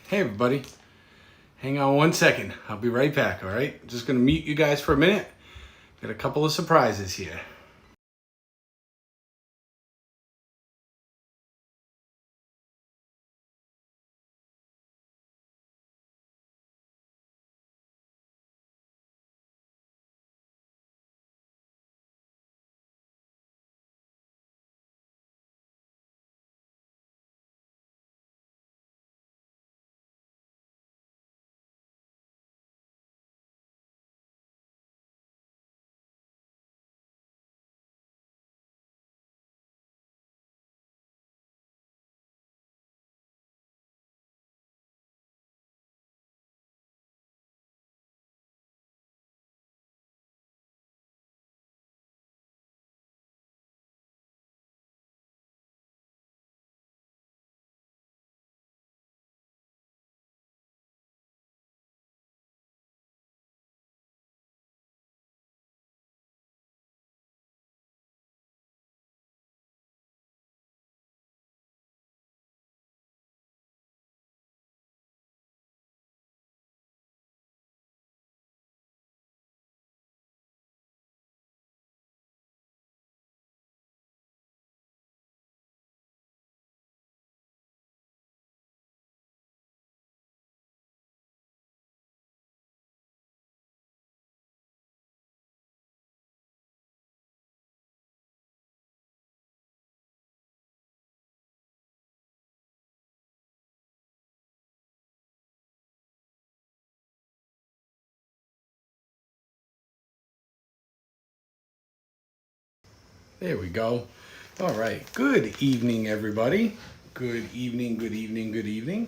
Hey everybody, hang on one second. I'll be right back, all right? Just gonna mute you guys for a minute. Got a couple of surprises here. There we go. All right, good evening, everybody. Good evening, good evening, good evening.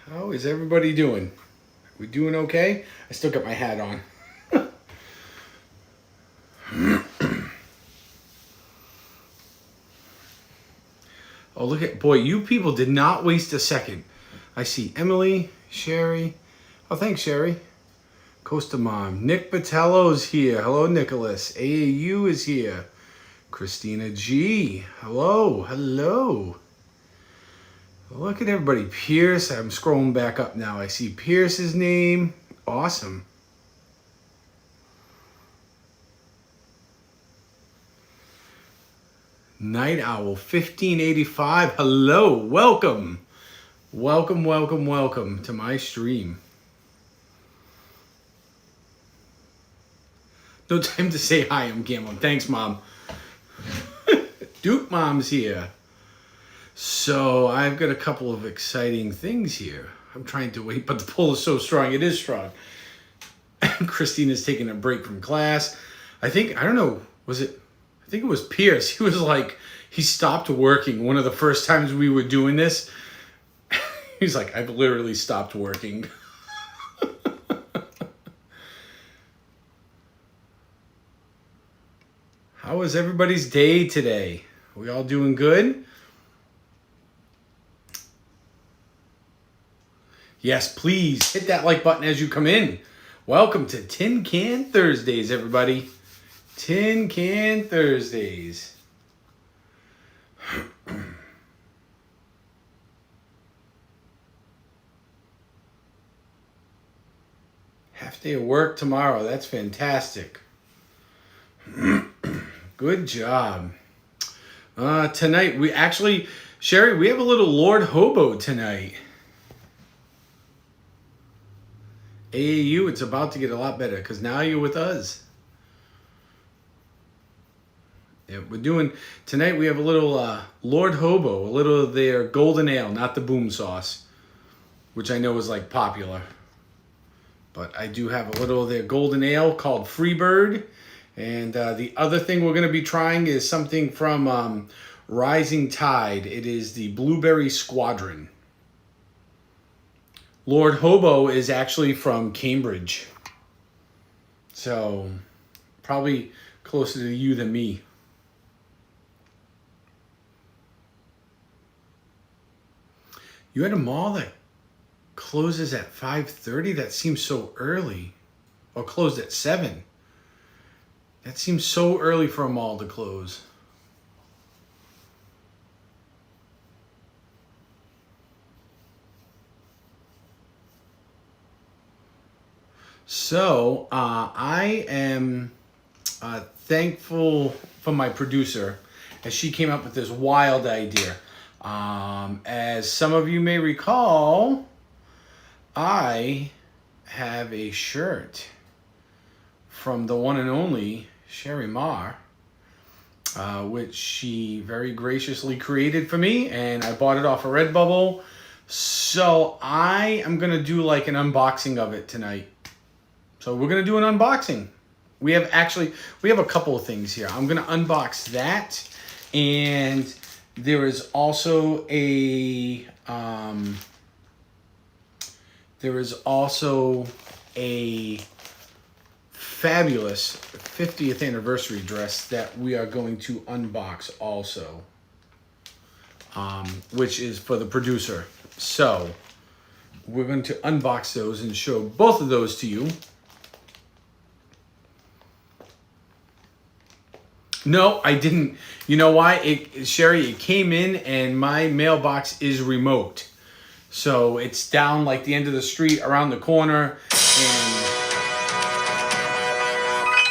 How is everybody doing? We doing okay? I still got my hat on. Oh, look at, boy, you people did not waste a second. I see Emily, Sherry. Oh, thanks, Sherry. Costa Mom. Nick Patello's here. Hello, Nicholas. AAU is here. Christina G. Hello, hello. Look at everybody. Pierce. I'm scrolling back up now. I see Pierce's name. Awesome. Night Owl 1585. Hello. Welcome. Welcome, welcome, welcome to my stream. No time to say hi, I'm gambling. Thanks, Mom. Duke Mom's here. So I've got a couple of exciting things here. I'm trying to wait, but the pull is so strong. It is strong. Christina's taking a break from class. I think it was Pierce. He was like, he stopped working one of the first times we were doing this. He's like, I've literally stopped working. How was everybody's day today? Are we all doing good? Yes, please hit that like button as you come in. Welcome to Tin Can Thursdays, everybody. Tin Can Thursdays. Half day of work tomorrow. That's fantastic. Good job. Tonight, Sherry, we have a little Lord Hobo tonight. AAU, it's about to get a lot better because now you're with us. Yeah, tonight we have a little Lord Hobo, a little of their golden ale, not the boom sauce, which I know is like popular. But I do have a little of their golden ale called Freebird. And the other thing we're going to be trying is something from Rising Tide. It is the Blueberry Squadron. Lord Hobo is actually from Cambridge. So, probably closer to you than me. You had a mall that closes at 5:30? That seems so early. Or closed at 7. That seems so early for a mall to close. So I am thankful for my producer as she came up with this wild idea. As some of you may recall, I have a shirt from the one and only Sherry Marr, which she very graciously created for me, and I bought it off of Redbubble. So I am gonna do like an unboxing of it tonight. So we're gonna do an unboxing. We have a couple of things here. I'm gonna unbox that, and there is also a fabulous 50th anniversary dress that we are going to unbox also, which is for the producer. So we're going to unbox those and show both of those to you. No, I didn't. You know why? Sherry, it came in and my mailbox is remote. So it's down like the end of the street around the corner. And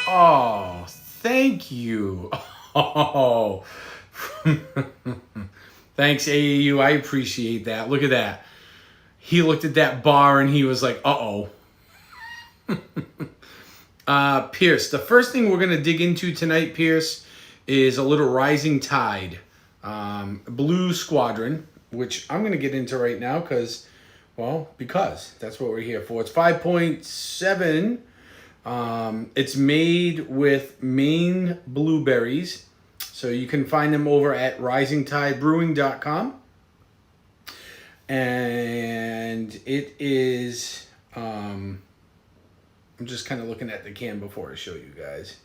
oh, thank you. Oh, thanks, AAU. I appreciate that. Look at that. He looked at that bar and he was like, uh-oh. Pierce, the first thing we're going to dig into tonight, Pierce, is a little Rising Tide Blue Squadron, which I'm going to get into right now because that's what we're here for. It's 5.7. It's made with Maine blueberries. So you can find them over at risingtidebrewing.com. And it is... I'm just kind of looking at the can before I show you guys.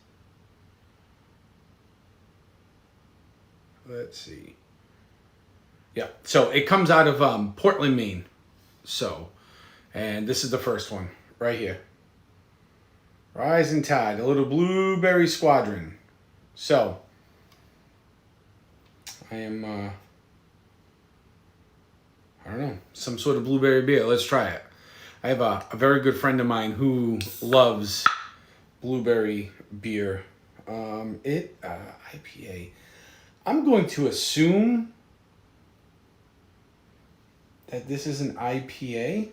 Let's see. Yeah, so it comes out of Portland, Maine. So, and this is the first one right here. Rising Tide, a little blueberry squadron. So, I am, I don't know, some sort of blueberry beer. Let's try it. I have a very good friend of mine who loves blueberry beer. IPA. I'm going to assume that this is an IPA.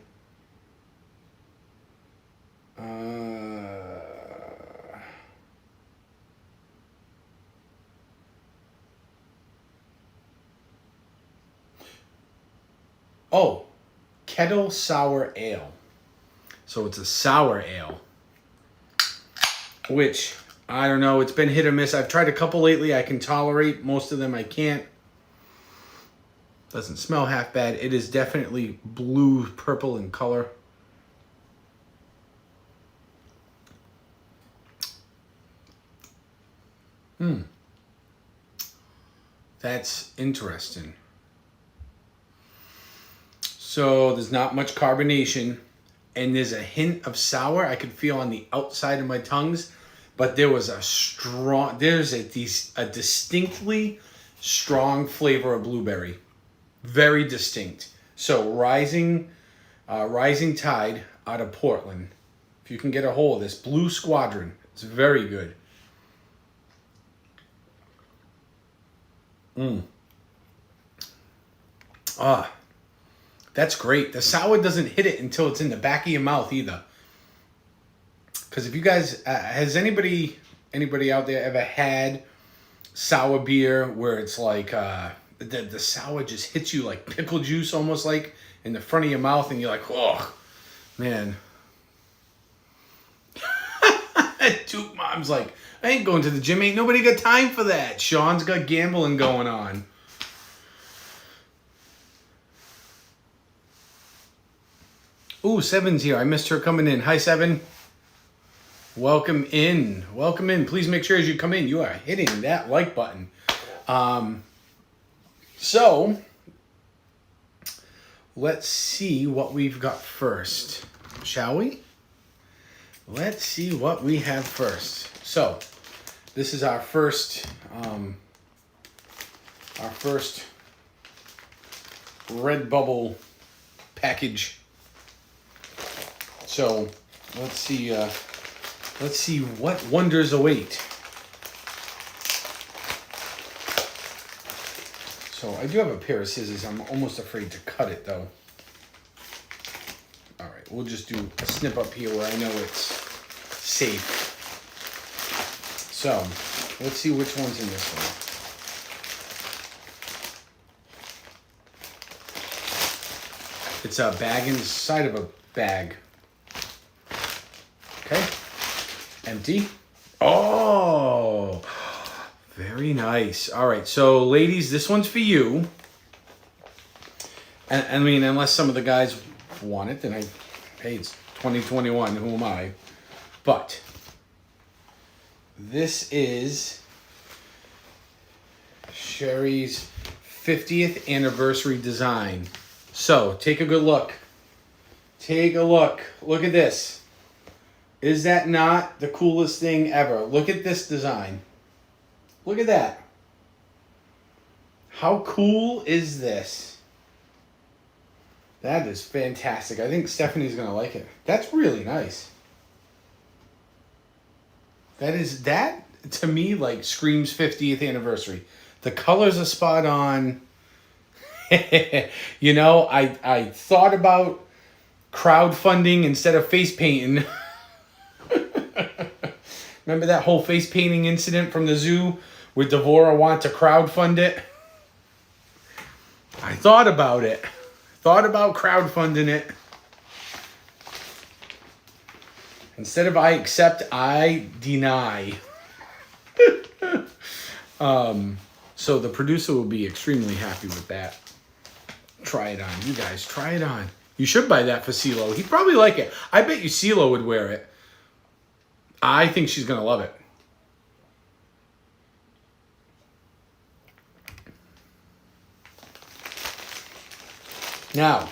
Oh, Kettle Sour Ale. So it's a sour ale, which, I don't know, it's been hit or miss. I've tried a couple lately. I can tolerate. Most of them I can't. Doesn't smell half bad. It is definitely blue, purple in color. That's interesting. So there's not much carbonation, and there's a hint of sour I could feel on the outside of my tongues, but there's a distinctly strong flavor of blueberry. Very distinct. So Rising Tide out of Portland. If you can get a hold of this, Blue Squadron. It's very good. That's great. The sour doesn't hit it until it's in the back of your mouth either. Because if you guys, has anybody out there ever had sour beer where it's like the sour just hits you like pickle juice, almost like in the front of your mouth, and you're like, oh, man. Duke Mom's like, I ain't going to the gym. Ain't nobody got time for that. Sean's got gambling going on. Ooh, Seven's here. I missed her coming in. Hi, Seven. Welcome in. Welcome in. Please make sure as you come in, you are hitting that like button. So, let's see what we've got first, shall we? Let's see what we have first. So, this is our first Redbubble package. So, let's see what wonders await. So I do have a pair of scissors. I'm almost afraid to cut it though. All right, we'll just do a snip up here where I know it's safe. So let's see which one's in this one. It's a bag inside of a bag. Okay. Empty. Oh, very nice. All right. So ladies, this one's for you. And I mean, unless some of the guys want it, then hey, it's 2021. Who am I? But this is Sherry's 50th anniversary design. So take a good look. Take a look. Look at this. Is that not the coolest thing ever? Look at this design. Look at that. How cool is this? That is fantastic. I think Stephanie's going to like it. That's really nice. That to me like screams 50th anniversary. The colors are spot on. You know, I thought about crowdfunding instead of face painting. Remember that whole face painting incident from the zoo where Devora wanted to crowdfund it? I thought about it. Thought about crowdfunding it. Instead of I accept, I deny. So the producer will be extremely happy with that. Try it on. You guys, try it on. You should buy that for CeeLo. He'd probably like it. I bet you CeeLo would wear it. I think she's going to love it. Now,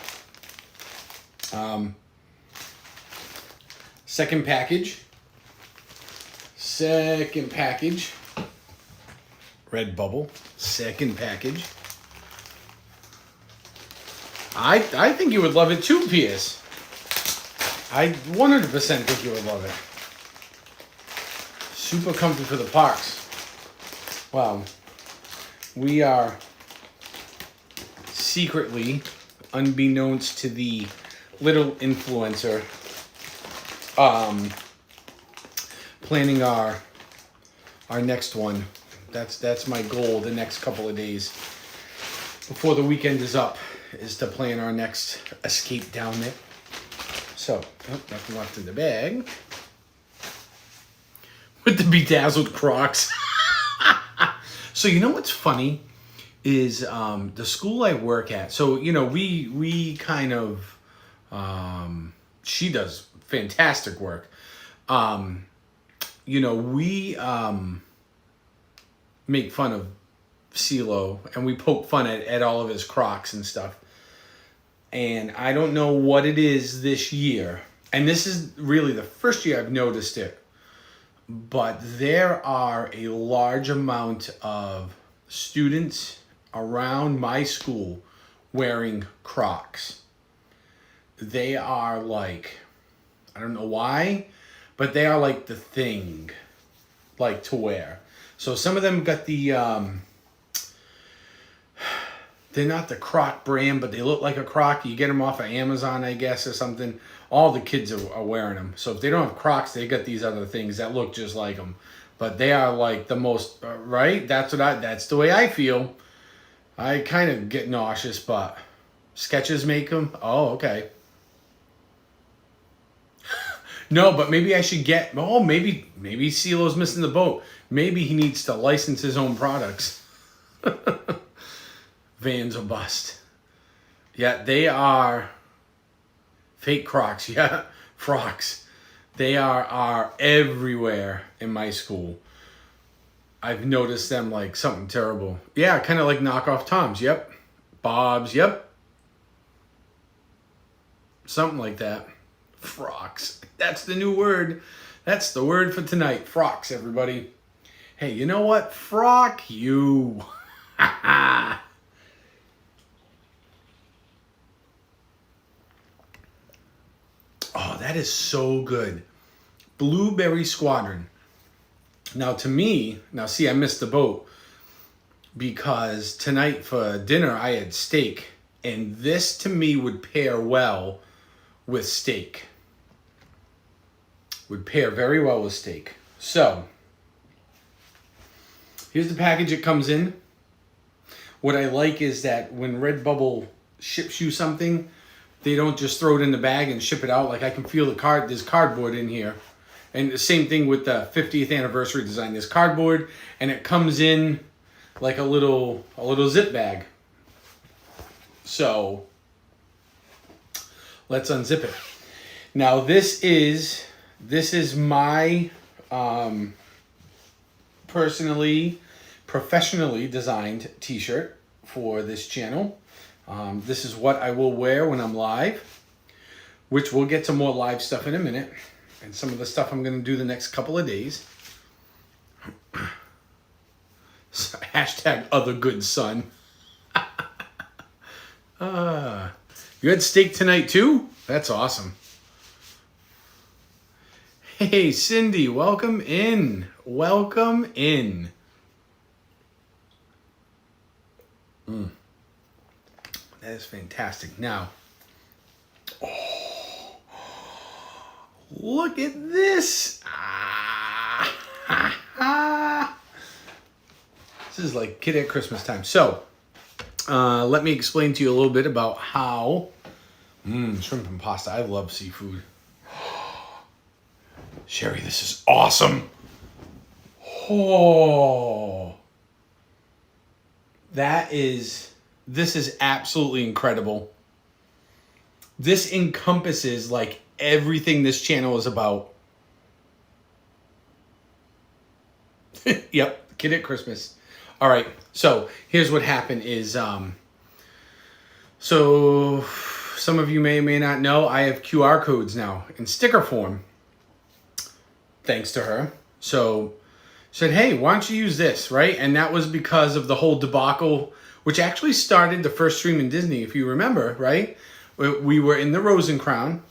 second package. Redbubble. Second package. I think you would love it too, Piers. I 100% think you would love it. Super comfy for the parks. Wow. We are secretly, unbeknownst to the little influencer, planning our next one. That's my goal the next couple of days before the weekend is up, is to plan our next escape down there. So, nothing left in the bag. With the bedazzled Crocs. So you know what's funny is the school I work at. So, you know, we kind of, she does fantastic work. You know, we make fun of CeeLo and we poke fun at all of his Crocs and stuff. And I don't know what it is this year. And this is really the first year I've noticed it. But there are a large amount of students around my school wearing Crocs. They are like, I don't know why, but they are like the thing, like to wear. So some of them got the, they're not the Croc brand, but they look like a Croc. You get them off of Amazon, I guess, or something. All the kids are wearing them. So if they don't have Crocs, they got these other things that look just like them. But they are like the most, right? That's the way I feel. I kind of get nauseous, but Skechers make them. Oh, okay. No, but maybe I should get, maybe CeeLo's missing the boat. Maybe he needs to license his own products. Vans or bust. Yeah, they are fake Crocs. Yeah, frocks. They are everywhere in my school. I've noticed them like something terrible. Yeah, kind of like knockoff Toms. Yep. Bob's. Yep. Something like that. Frocks. That's the new word. That's the word for tonight. Frocks, everybody. Hey, you know what? Frock you. Oh, That is so good. Blueberry Squadron. Now to me, see, I missed the boat because tonight for dinner I had steak, and this to me would pair well with steak. Would pair very well with steak. So, here's the package it comes in. What I like is that when Redbubble ships you something, they don't just throw it in the bag and ship it out. Like, I can feel there's cardboard in here. And the same thing with the 50th anniversary design. There's cardboard, and it comes in like a little zip bag. So, let's unzip it. Now, this is my professionally designed t-shirt for this channel. This is what I will wear when I'm live, which we'll get to more live stuff in a minute, and some of the stuff I'm going to do the next couple of days. So, hashtag other good son. You had steak tonight too? That's awesome. Hey, Cindy, welcome in. Welcome in. That is fantastic. Now, look at this. This is like kid at Christmas time. So, let me explain to you a little bit about how shrimp and pasta. I love seafood. Sherry, this is awesome. Oh, this is absolutely incredible. This encompasses like everything this channel is about. Yep, kid at Christmas. All right, so here's what happened is, so some of you may or may not know, I have QR codes now in sticker form. Thanks to her. So said, hey, why don't you use this, right? And that was because of the whole debacle, which actually started the first stream in Disney, if you remember, right? We were in the Rosencrown,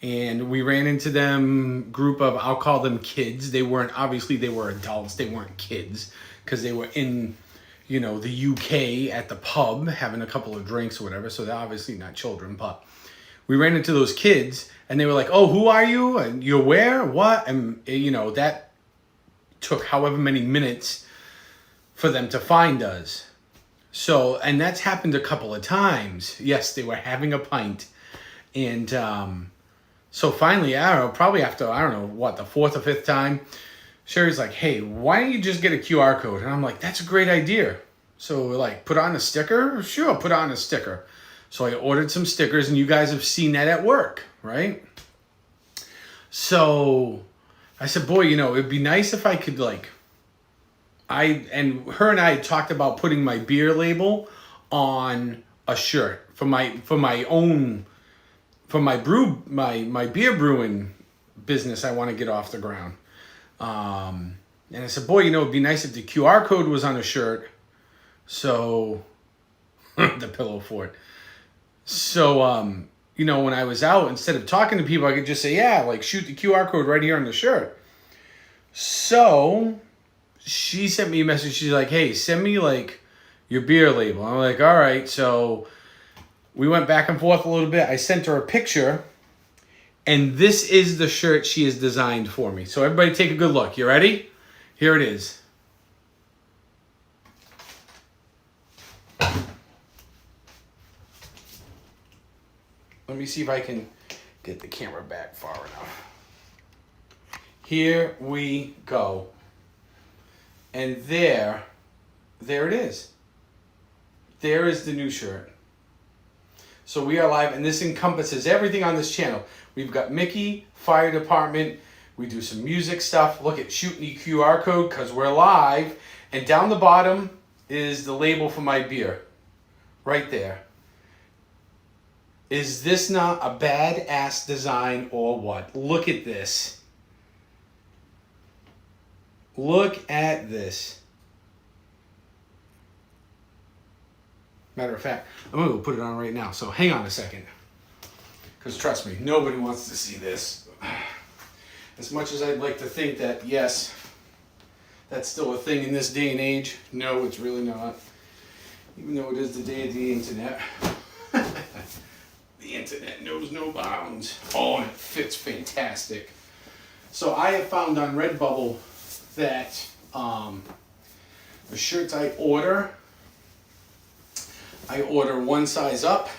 and we ran into them group of, I'll call them kids. They were adults. They weren't kids because they were in, the UK at the pub having a couple of drinks or whatever. So they're obviously not children, but we ran into those kids and they were like, oh, who are you? And you're where? What? And, that took however many minutes for them to find us. So, and that's happened a couple of times. Yes, they were having a pint. And so finally, probably after, the fourth or fifth time, Sherry's like, hey, why don't you just get a QR code? And I'm like, that's a great idea. So we're like, put on a sticker? Sure, put on a sticker. So I ordered some stickers, and you guys have seen that at work, right? So I said, boy, it'd be nice if I could her and I talked about putting my beer label on a shirt for my beer brewing business I want to get off the ground. And I said, boy, it'd be nice if the QR code was on a shirt. So the pillow fort. So, when I was out, instead of talking to people, I could just say, shoot the QR code right here on the shirt. So she sent me a message. She's like, hey, send me your beer label. I'm like, all right. So we went back and forth a little bit. I sent her a picture, and this is the shirt she has designed for me. So everybody take a good look. You ready? Here it is. Let me see if I can get the camera back far enough. Here we go. And there it is. There is the new shirt. So we are live, and this encompasses everything on this channel. We've got Mickey, Fire Department. We do some music stuff. Look at shooting the QR code because we're live. And down the bottom is the label for my beer. Right there. Is this not a badass design or what? Look at this. Look at this. Matter of fact, I'm going to go put it on right now. So hang on a second. Because trust me, nobody wants to see this. As much as I'd like to think that, yes, that's still a thing in this day and age, no, it's really not. Even though it is the day of the internet. The internet knows no bounds. Oh, and it fits fantastic. So I have found on Redbubble that the shirts I order one size up.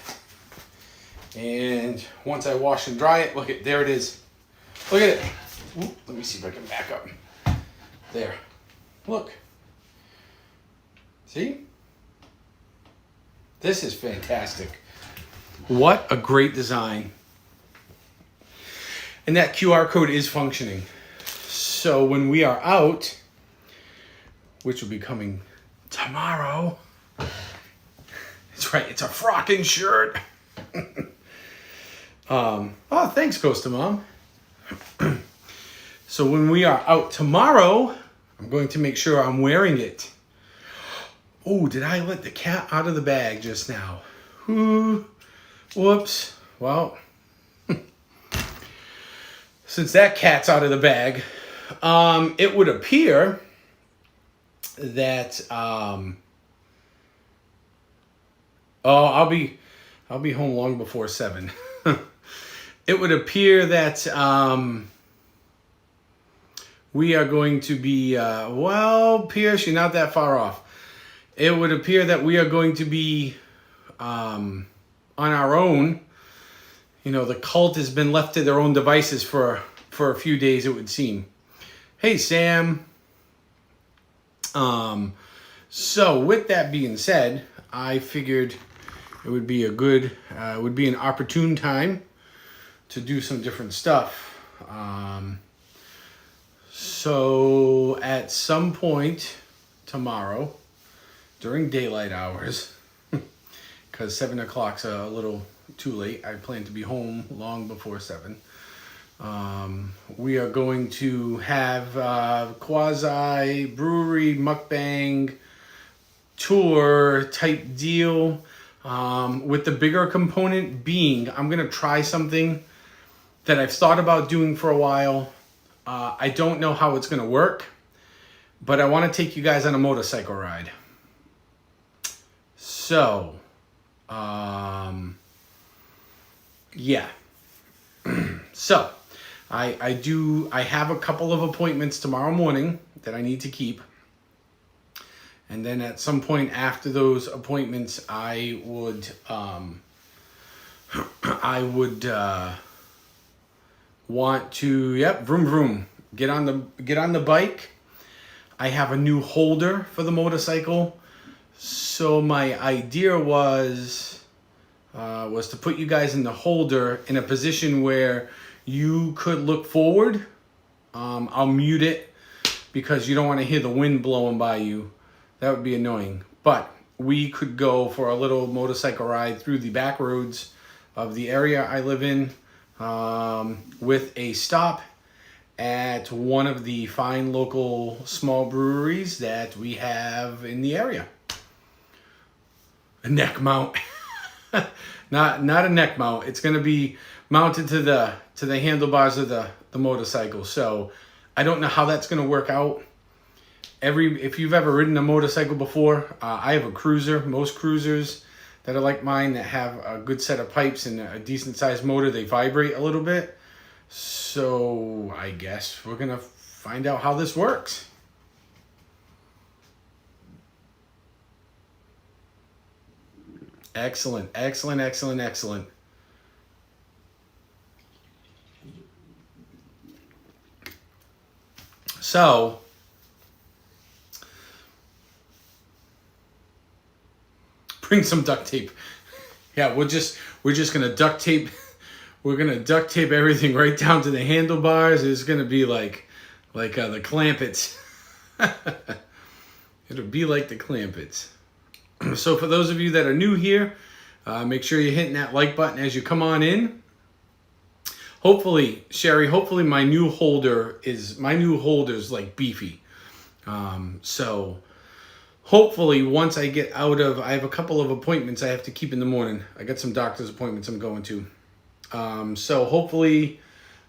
And once I wash and dry it, look at, there it is. Look at it. Ooh, let me see if I can back up. There. Look. See? This is fantastic. What a great design. And that QR code is functioning. So when we are out, which will be coming tomorrow. That's right, it's a frockin' shirt. Oh, thanks, Costa Mom. So when we are out tomorrow, I'm going to make sure I'm wearing it. Oh, did I let the cat out of the bag just now? Ooh, whoops. Well, since that cat's out of the bag, it would appear that I'll be home long before 7. It would appear that we are going to be well, Pierce, you're not that far off. It would appear that we are going to be on our own. You know, the cult has been left to their own devices for a few days, it would seem. Hey, Sam. So with that being said, I figured it would be an opportune time to do some different stuff. So at some point tomorrow, during daylight hours, because 7 o'clock's a little too late, I plan to be home long before 7. We are going to have quasi brewery mukbang tour type deal, with the bigger component being I'm going to try something that I've thought about doing for a while. I don't know how it's going to work, but I want to take you guys on a motorcycle ride. So, yeah. So, I have a couple of appointments tomorrow morning that I need to keep. And then at some point after those appointments, I would want to, vroom vroom, get on the bike. I have a new holder for the motorcycle. So my idea was to put you guys in the holder in a position where you could look forward. I'll mute it because you don't want to hear the wind blowing by you. That would be annoying. But we could go for a little motorcycle ride through the back roads of the area I live in, with a stop at one of the fine local small breweries that we have in the area. A neck mount. Not a neck mount. It's going to be mounted to the handlebars of the motorcycle. So I don't know how that's going to work out. If you've ever ridden a motorcycle before, I have a cruiser. Most cruisers that are like mine that have a good set of pipes and a decent sized motor, they vibrate a little bit. So I guess we're going to find out how this works. Excellent, excellent, excellent, excellent. So, bring some duct tape. Yeah, we're just gonna duct tape. We're gonna duct tape everything right down to the handlebars. It's gonna be like the Clampets. It'll be like the Clampets. So for those of you that are new here, make sure you're hitting that like button as you come on in. Hopefully, Sherry, my new holder's like beefy. So hopefully once I get out of, I have a couple of appointments I have to keep in the morning. I got some doctor's appointments I'm going to. So hopefully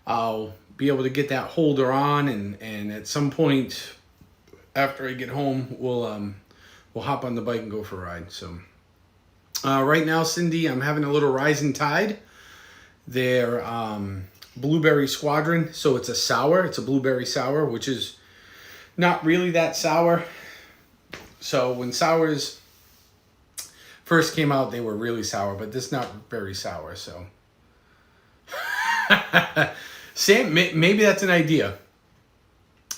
I'll be able to get that holder on, and at some point after I get home, we'll hop on the bike and go for a ride. So right now, Cindy, I'm having a little Rising Tide. They're Blueberry Squadron, so it's a sour. It's a blueberry sour, which is not really that sour. So when sours first came out, they were really sour, but this is not very sour. So Sam, maybe that's an idea.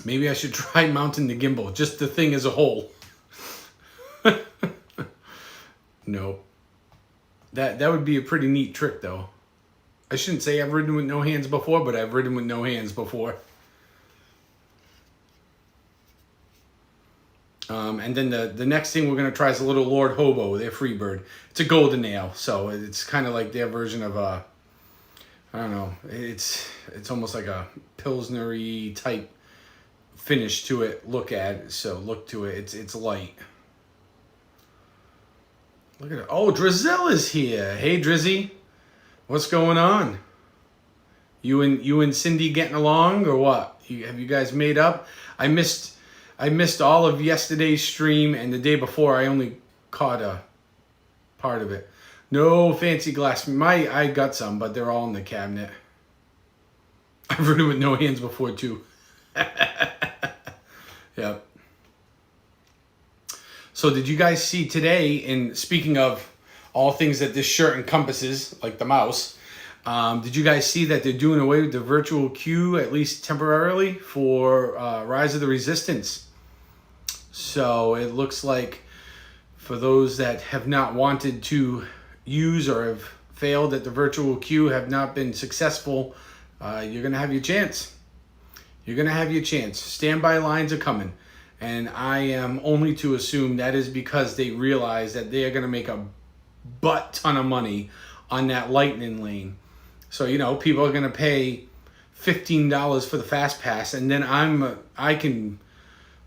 Maybe I should try mounting the gimbal, just the thing as a whole. No. That would be a pretty neat trick, though. I shouldn't say I've ridden with no hands before, but I've ridden with no hands before. And then the next thing we're going to try is a little Lord Hobo, their Freebird. It's a golden ale, so it's kind of like their version of I don't know, it's almost like a Pilsner-y type finish to it, look to it, it's light. Look at it. Oh, Drizzell is here. Hey, Drizzy. What's going on? You and Cindy getting along or what? Have you guys made up? I missed all of yesterday's stream, and the day before I only caught a part of it. No fancy glass. I got some, but they're all in the cabinet. I've ridden with no hands before too. Yep. So did you guys see today, in speaking of all things that this shirt encompasses, like the mouse, did you guys see that they're doing away with the virtual queue, at least temporarily, for Rise of the Resistance? So it looks like for those that have not wanted to use or have failed at the virtual queue, have not been successful, you're going to have your chance. You're going to have your chance. Standby lines are coming. And I am only to assume that is because they realize that they are going to make a butt ton of money on that lightning lane. So, people are going to pay $15 for the fast pass, and then I can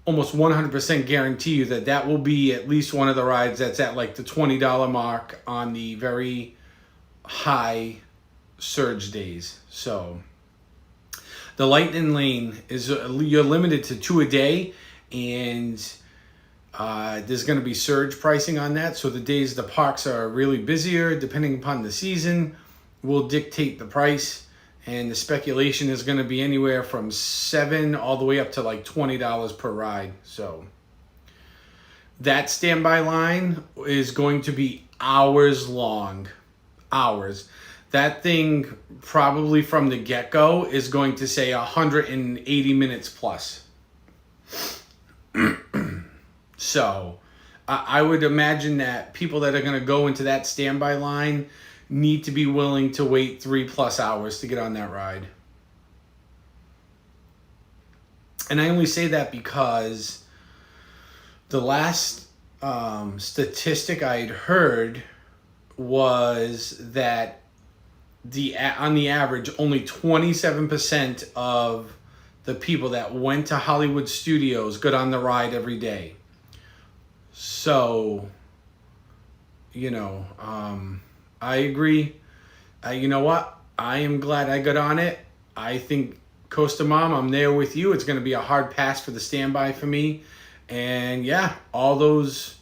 almost 100% guarantee you that will be at least one of the rides that's at like the $20 mark on the very high surge days. So the lightning lane is, you're limited to 2 a day, and there's going to be surge pricing on that. So the days the parks are really busier, depending upon the season, will dictate the price. And the speculation is going to be anywhere from $7 all the way up to like $20 per ride. So that standby line is going to be hours long. Hours. That thing probably from the get-go is going to say 180 minutes plus. So I would imagine that people that are going to go into that standby line need to be willing to wait 3+ hours to get on that ride. And I only say that because the last statistic I had heard was that on the average, only 27% of the people that went to Hollywood Studios got on the ride every day. So, I agree. You know what? I am glad I got on it. I think, Costa Mom, I'm there with you. It's going to be a hard pass for the standby for me. And yeah, all those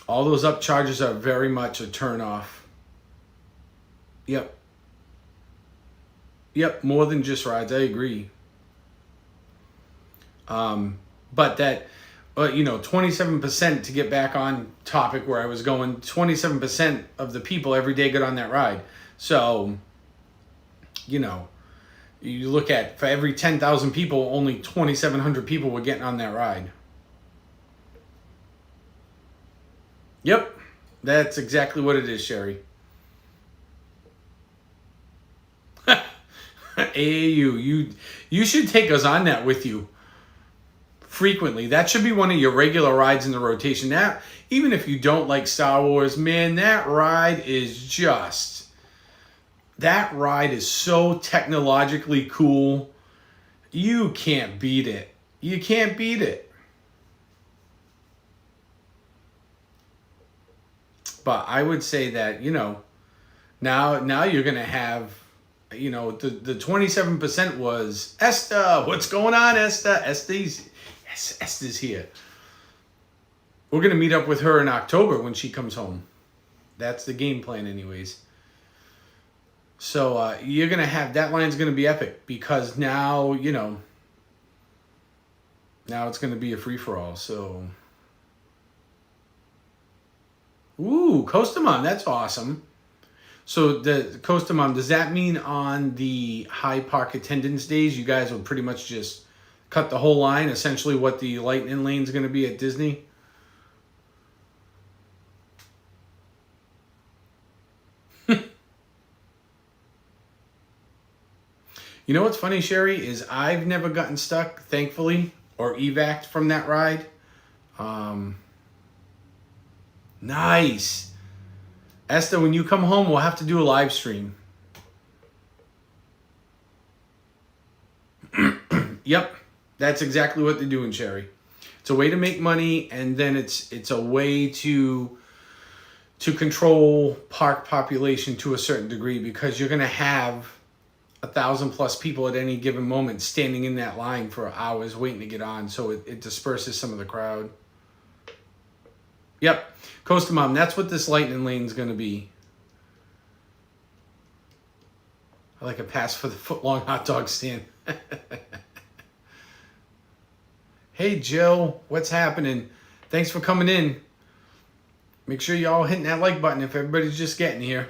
upcharges are very much a turn off. Yep, more than just rides. I agree. But that, 27%, to get back on topic where I was going, 27% of the people every day get on that ride. So, you look at, for every 10,000 people, only 2,700 people were getting on that ride. Yep, that's exactly what it is, Sherry. AAU, you should take us on that with you frequently. That should be one of your regular rides in the rotation. That, even if you don't like Star Wars, man, that ride is so technologically cool. You can't beat it. You can't beat it. But I would say that, now you're going to have You know, the 27% was Esther. What's going on, Esther? Esther's here. We're going to meet up with her in October when she comes home. That's the game plan anyways. So you're going to have, that line's going to be epic because now, you know, now it's going to be a free-for-all. So, ooh, Costamon, that's awesome. So the Costamon, does that mean on the high park attendance days, you guys will pretty much just cut the whole line, essentially what the Lightning Lane's going to be at Disney? You know what's funny, Sherry, is I've never gotten stuck, thankfully, or evac'd from that ride. Nice. Esther, when you come home, we'll have to do a live stream. Yep, that's exactly what they're doing, Sherry. It's a way to make money, and then it's a way to control park population to a certain degree, because you're going to have 1,000+ people at any given moment standing in that line for hours waiting to get on, so it disperses some of the crowd. Yep, Costa Mom, that's what this Lightning Lane's going to be. I like a pass for the foot-long hot dog stand. Hey, Jill, what's happening? Thanks for coming in. Make sure y'all hitting that like button if everybody's just getting here.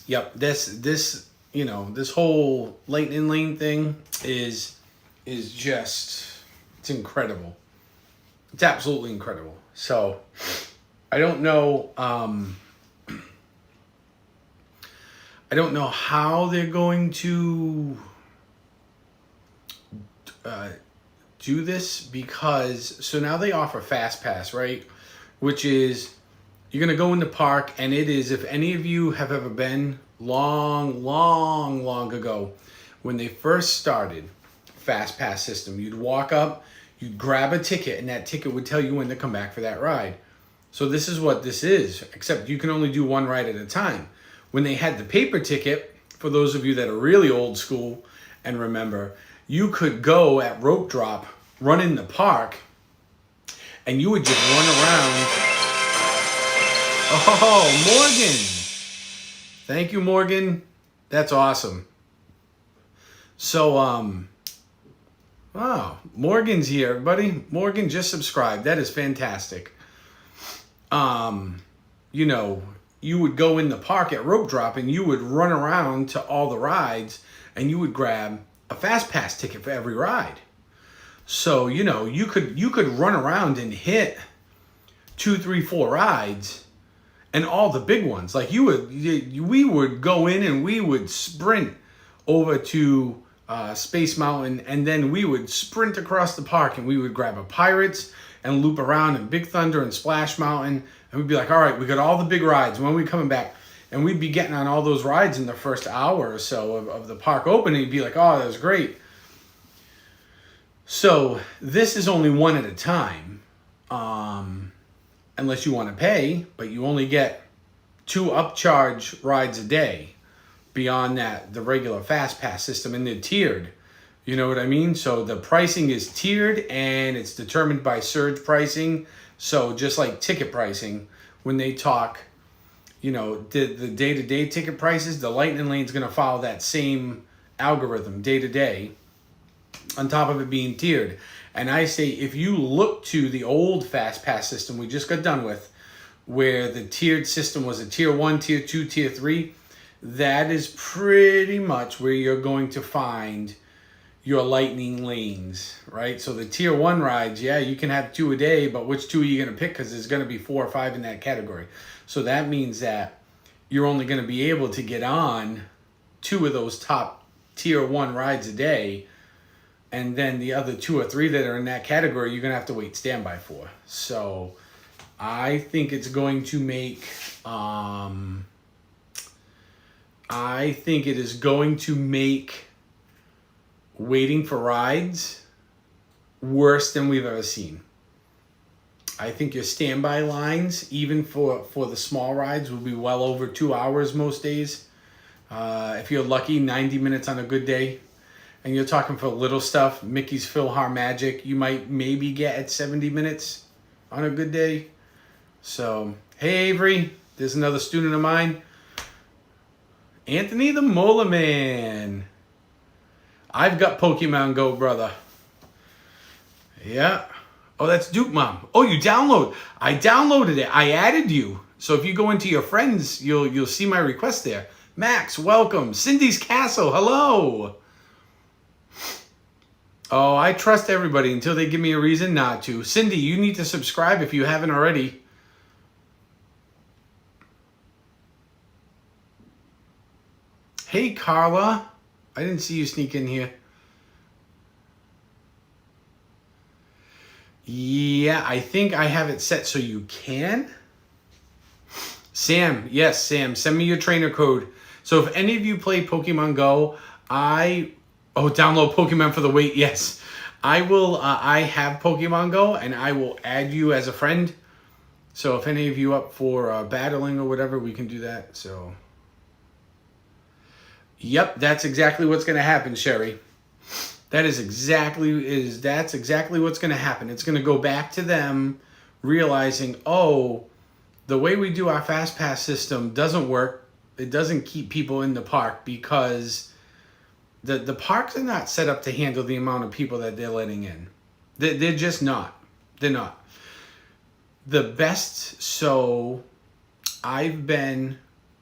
Yep, this you know, this whole Lightning Lane thing is just, it's incredible. It's absolutely incredible. So I don't know how they're going to do this, because so now they offer Fast Pass, right? Which is, you're going to go in the park, and it is, if any of you have ever been long ago, when they first started Fast Pass system, you'd walk up, you'd grab a ticket, and that ticket would tell you when to come back for that ride. So this is what this is, except you can only do one ride at a time. When they had the paper ticket, for those of you that are really old school and remember, you could go at rope drop, run in the park, and you would just run around. Oh, Morgan. Thank you, Morgan. That's awesome. So, wow, Morgan's here, everybody. Morgan just subscribed. That is fantastic. You know, you would go in the park at rope drop and you would run around to all the rides and you would grab a Fast Pass ticket for every ride. So, you know, you could run around and hit 2, 3, 4 rides. And all the big ones, like we would go in and we would sprint over to Space Mountain, and then we would sprint across the park and we would grab a Pirates and loop around in Big Thunder and Splash Mountain, and we'd be like, all right, we got all the big rides. When are we coming back? And we'd be getting on all those rides in the first hour or so of the park opening. You'd be like, oh, that was great. So this is only one at a time. Unless you want to pay, but you only get 2 upcharge rides a day. Beyond that, the regular Fast Pass system, and they're tiered. You know what I mean? So the pricing is tiered, and it's determined by surge pricing. So just like ticket pricing, when they talk, you know, the day-to-day ticket prices, the Lightning Lane's going to follow that same algorithm day-to-day, on top of it being tiered. And I say, if you look to the old Fast Pass system we just got done with, where the tiered system was a tier 1, tier 2, tier 3, that is pretty much where you're going to find your Lightning Lanes, right? So the tier 1 rides, yeah, you can have 2 a day, but which 2 are you going to pick? Because there's going to be 4 or 5 in that category. So that means that you're only going to be able to get on 2 of those top tier 1 rides a day. And then the other 2 or 3 that are in that category, you're going to have to wait standby for. So I think it's going to make, I think it is going to make waiting for rides worse than we've ever seen. I think your standby lines, even for the small rides, will be well over 2 hours most days. If you're lucky, 90 minutes on a good day. And you're talking for little stuff, Mickey's PhilharMagic, you might maybe get at 70 minutes on a good day. So, hey Avery, there's another student of mine. Anthony the Mola Man. I've got Pokemon Go, brother. Yeah. Oh, that's Duke Mom. Oh, you download. I downloaded it. I added you. So if you go into your friends, you'll see my request there. Max, welcome. Cindy's Castle, hello. Oh, I trust everybody until they give me a reason not to. Cindy, you need to subscribe if you haven't already. Hey, Carla. I didn't see you sneak in here. Yeah, I think I have it set so you can. Sam, yes, Sam, send me your trainer code. So if any of you play Pokemon Go, download Pokemon for the wait. Yes, I will. I have Pokemon Go, and I will add you as a friend. So if any of you up for battling or whatever, we can do that. So, yep, that's exactly what's going to happen, Sherry. That's exactly what's going to happen. It's going to go back to them realizing, oh, the way we do our Fast Pass system doesn't work. It doesn't keep people in the park because the parks are not set up to handle the amount of people that they're letting in. They're just not. They're not. The best, so I've been,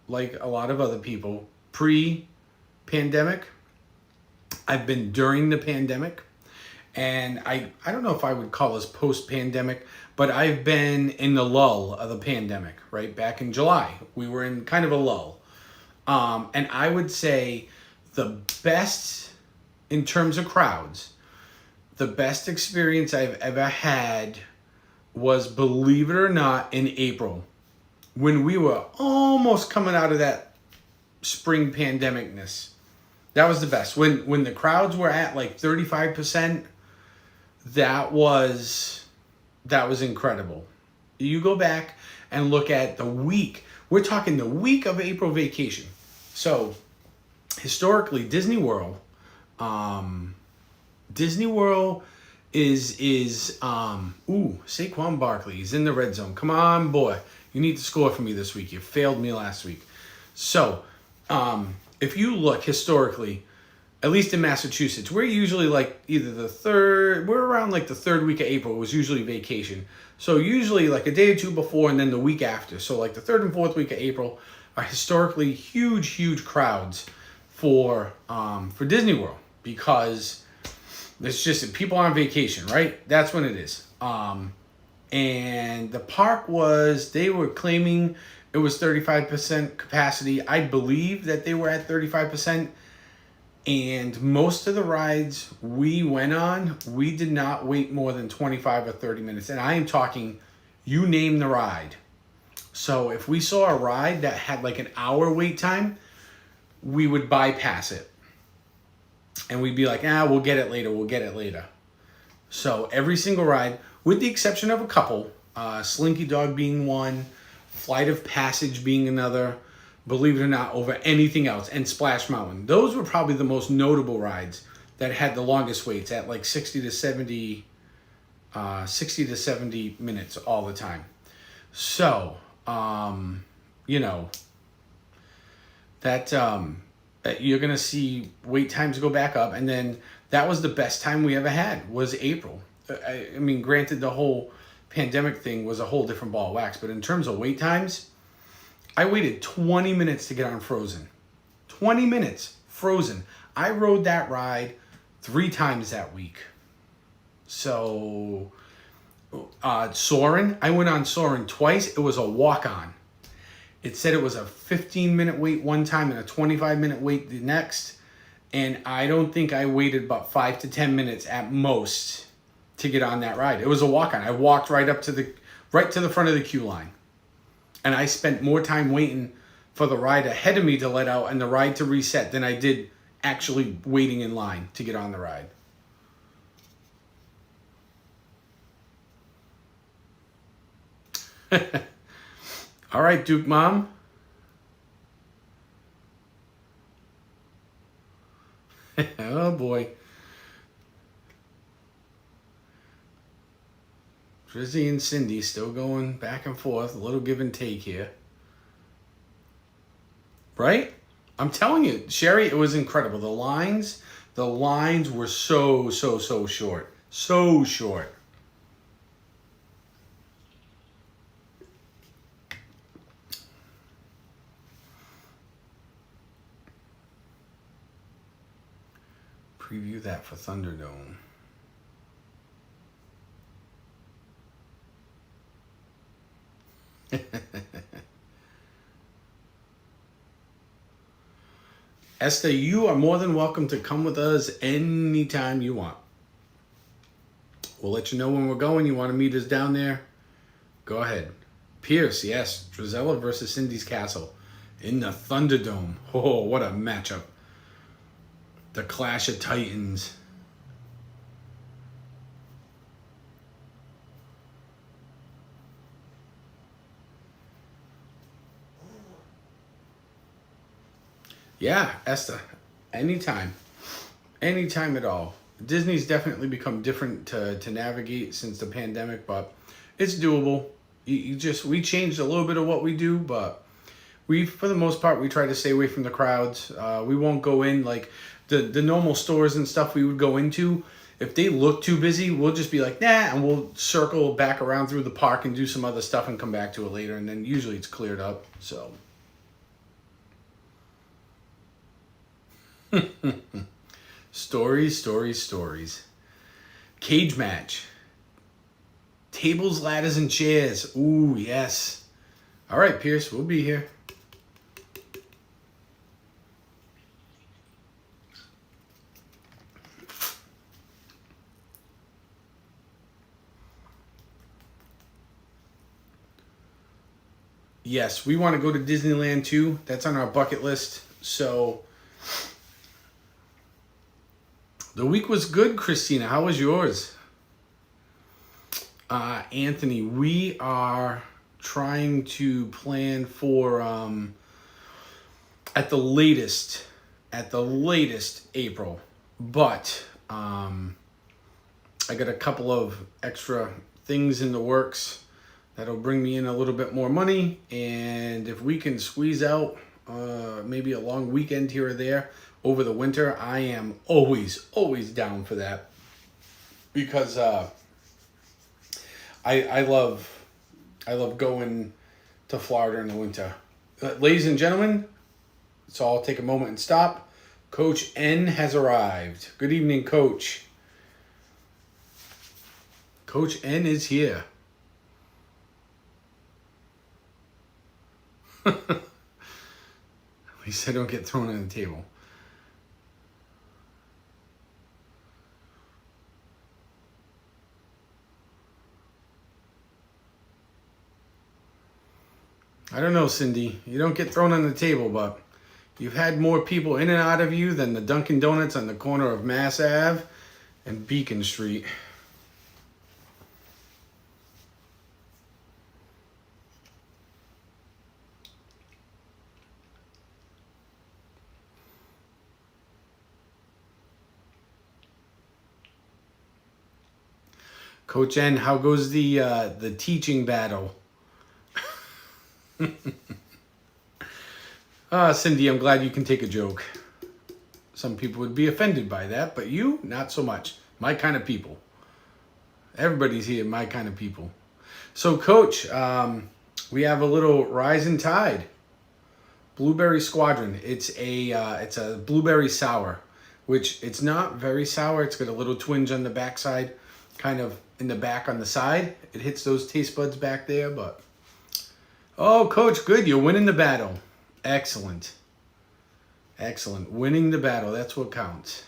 like a lot of other people, pre-pandemic. I've been during the pandemic, and I don't know if I would call this post-pandemic, but I've been in the lull of the pandemic, right? Back in July, we were in kind of a lull. And I would say the best, in terms of crowds, the best experience I've ever had was, believe it or not, in April, when we were almost coming out of that spring pandemicness. That was the best. When the crowds were at like 35%, that was incredible. You go back and look at the week. We're talking the week of April vacation. So historically, Disney World is Saquon Barkley is in the red zone. Come on, boy. You need to score for me this week. You failed me last week. So, if you look historically, at least in Massachusetts, we're usually like we're around like the third week of April was usually vacation. So usually like a day or two before and then the week after. So like the third and fourth week of April are historically huge crowds for Disney World, because it's just people on vacation, right? That's when it is. And the park they were claiming it was 35% capacity. I believe that they were at 35%. And most of the rides we went on, we did not wait more than 25 or 30 minutes. And I am talking, you name the ride. So if we saw a ride that had like an hour wait time, we would bypass it. And we'd be like, we'll get it later. So every single ride, with the exception of a couple, Slinky Dog being one, Flight of Passage being another, believe it or not, over anything else, and Splash Mountain. Those were probably the most notable rides that had the longest waits at like 60 to 70 minutes all the time. So, that you're going to see wait times go back up. And then that was the best time we ever had, was April. I mean, granted, the whole pandemic thing was a whole different ball of wax, but in terms of wait times, I waited 20 minutes to get on Frozen. 20 minutes, Frozen. I rode that ride 3 times that week. So, Soarin', I went on Soarin' twice. It was a walk-on. It said it was a 15-minute wait one time and a 25-minute wait the next. And I don't think I waited about 5 to 10 minutes at most to get on that ride. It was a walk-on. I walked right to the front of the queue line. And I spent more time waiting for the ride ahead of me to let out and the ride to reset than I did actually waiting in line to get on the ride. All right, Duke Mom. Oh boy. Drizzy and Cindy still going back and forth, a little give and take here. Right? I'm telling you, Sherry, it was incredible. The lines were so short. So short. Preview that for Thunderdome. Esther, you are more than welcome to come with us anytime you want. We'll let you know when we're going. You want to meet us down there? Go ahead. Pierce, yes. Drizella versus Cindy's Castle in the Thunderdome. Oh, what a matchup. The Clash of Titans. Yeah, Esther. Anytime. Anytime at all. Disney's definitely become different to navigate since the pandemic, but it's doable. We changed a little bit of what we do, but for the most part, we try to stay away from the crowds. We won't go in like the normal stores and stuff we would go into. If they look too busy, we'll just be like, nah, and we'll circle back around through the park and do some other stuff and come back to it later. And then usually it's cleared up, so. Stories. Cage match. Tables, ladders, and chairs. Ooh, yes. All right, Pierce, we'll be here. Yes, we want to go to Disneyland too. That's on our bucket list. So the week was good, Christina. How was yours? Anthony, we are trying to plan for at the latest April. But I got a couple of extra things in the works that'll bring me in a little bit more money, and if we can squeeze out maybe a long weekend here or there over the winter, I am always down for that, because I love going to Florida in the winter. Ladies and gentlemen, so I'll take a moment and stop. Coach N has arrived. Good evening, Coach. Coach N is here. At least I don't get thrown on the table. I don't know, Cindy. You don't get thrown on the table, but you've had more people in and out of you than the Dunkin' Donuts on the corner of Mass Ave and Beacon Street. Coach N, how goes the teaching battle? Cindy, I'm glad you can take a joke. Some people would be offended by that, but you, not so much. My kind of people. Everybody's here, my kind of people. So, Coach, we have a little Rising Tide Blueberry Squadron. It's a blueberry sour, which it's not very sour. It's got a little twinge on the backside, kind of in the back on the side. It hits those taste buds back there, but... Oh, Coach, good. You're winning the battle. Excellent. Excellent. Winning the battle. That's what counts.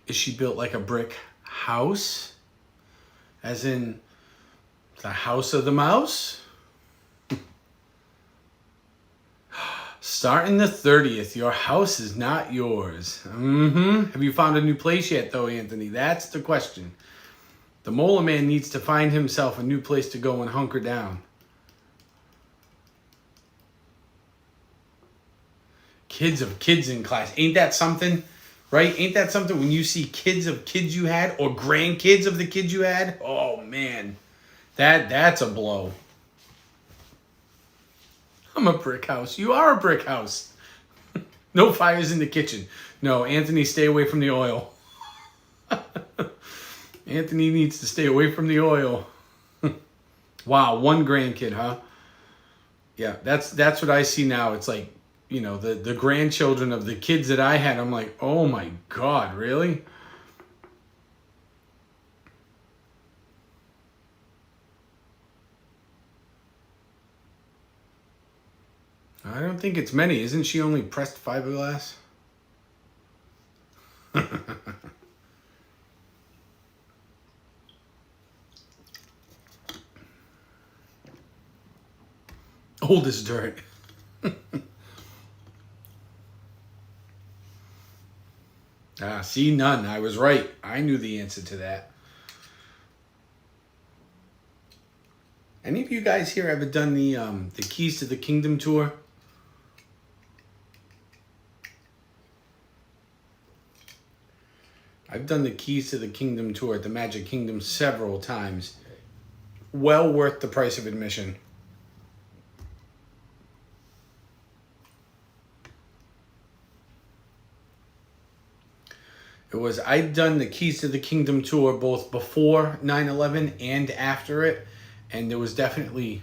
Is she built like a brick house? As in the House of the Mouse? Starting the 30th. Your house is not yours. Have you found a new place yet, though, Anthony? That's the question. The Molar Man needs to find himself a new place to go and hunker down. Kids of kids in class. Ain't that something? Right? Ain't that something when you see kids of kids you had or grandkids of the kids you had? Oh, man. That's a blow. I'm a brick house. You are a brick house. No fires in the kitchen. No, Anthony, stay away from the oil. Anthony needs to stay away from the oil. Wow, one grandkid, huh? Yeah, that's what I see now. It's like, you know, the grandchildren of the kids that I had. I'm like, oh my God, really? I don't think it's many. Isn't she only pressed fiberglass? Old as dirt. See, none. I was right. I knew the answer to that. Any of you guys here ever done the Keys to the Kingdom tour? I've done the Keys to the Kingdom tour at the Magic Kingdom several times. Well worth the price of admission. I'd done the Keys to the Kingdom tour both before 9/11 and after it, and there was definitely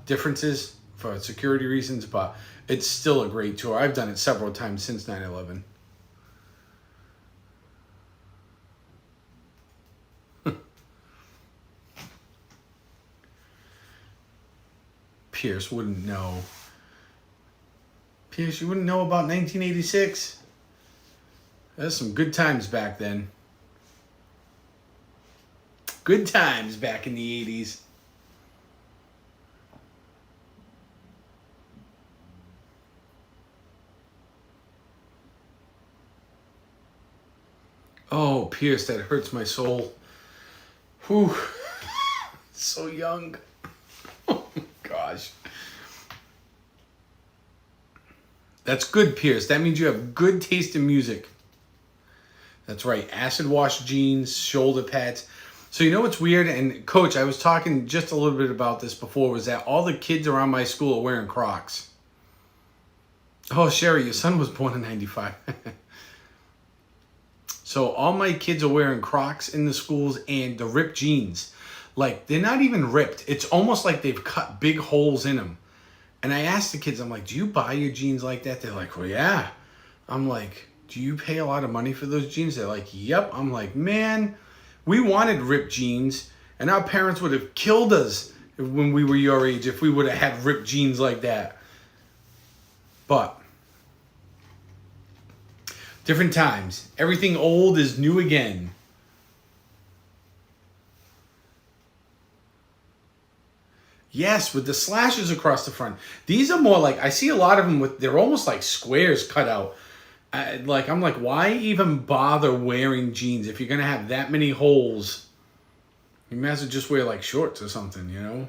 differences for security reasons, but it's still a great tour. I've done it several times since 9/11. Pierce wouldn't know. Pierce, you wouldn't know about 1986? There's some good times back then. Good times back in the 80s. Oh, Pierce, that hurts my soul. Whew. So young. Oh, gosh. That's good, Pierce. That means you have good taste in music. That's right. Acid wash jeans, shoulder pads. So you know what's weird? And Coach, I was talking just a little bit about this before, was that all the kids around my school are wearing Crocs. Oh, Sherry, your son was born in 95. So all my kids are wearing Crocs in the schools and the ripped jeans. Like, they're not even ripped. It's almost like they've cut big holes in them. And I asked the kids, I'm like, do you buy your jeans like that? They're like, well, yeah. I'm like, do you pay a lot of money for those jeans? They're like, yep. I'm like, man, we wanted ripped jeans, and our parents would have killed us when we were your age if we would have had ripped jeans like that. But different times. Everything old is new again. Yes, with the slashes across the front. These are more like, I see a lot of them with, they're almost like squares cut out. I'm like, why even bother wearing jeans if you're going to have that many holes? You might as well just wear like shorts or something, you know?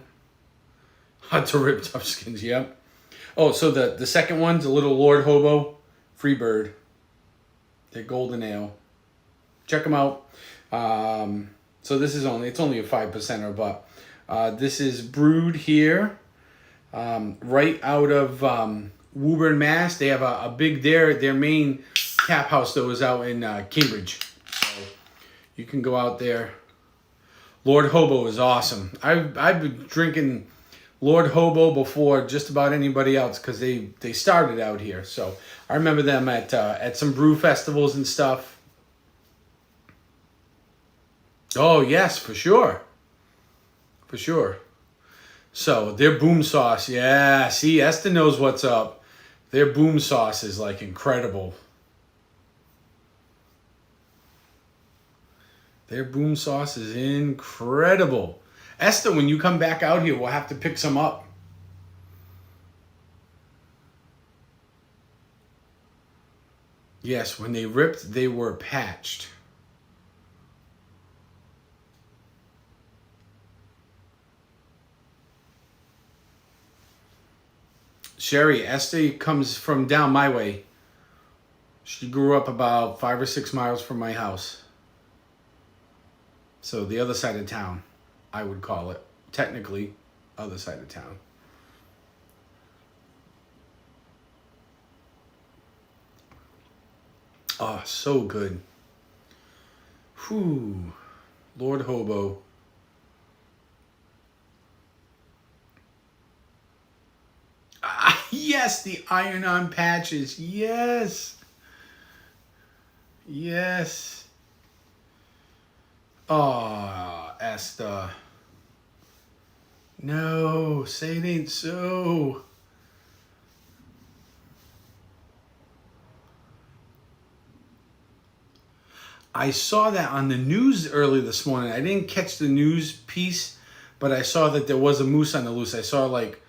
Hot to rip tough skins, yep. Oh, so the second one's a little Lord Hobo, Freebird. They're golden ale. Check them out. So this is it's only a 5%er, but this is brewed here, right out of Woburn, Mass. They have a big, their main tap house though is out in Cambridge. So you can go out there. Lord Hobo is awesome. I've been drinking Lord Hobo before just about anybody else because they started out here. So I remember them at some brew festivals and stuff. Oh yes, for sure. For sure. So their boom sauce, yeah. See, Esther knows what's up. Their boom sauce is like incredible. Their boom sauce is incredible. Esther, when you come back out here, we'll have to pick some up. Yes, when they ripped, they were patched. Sherry, Esther comes from down my way. She grew up about 5 or 6 miles from my house. So the other side of town, I would call it. Technically, other side of town. Oh, so good. Whew. Lord Hobo. Ah, yes, the iron-on patches. Yes. Yes. Oh, Esther. No, say it ain't so. I saw that on the news early this morning. I didn't catch the news piece, but I saw that there was a moose on the loose. I saw like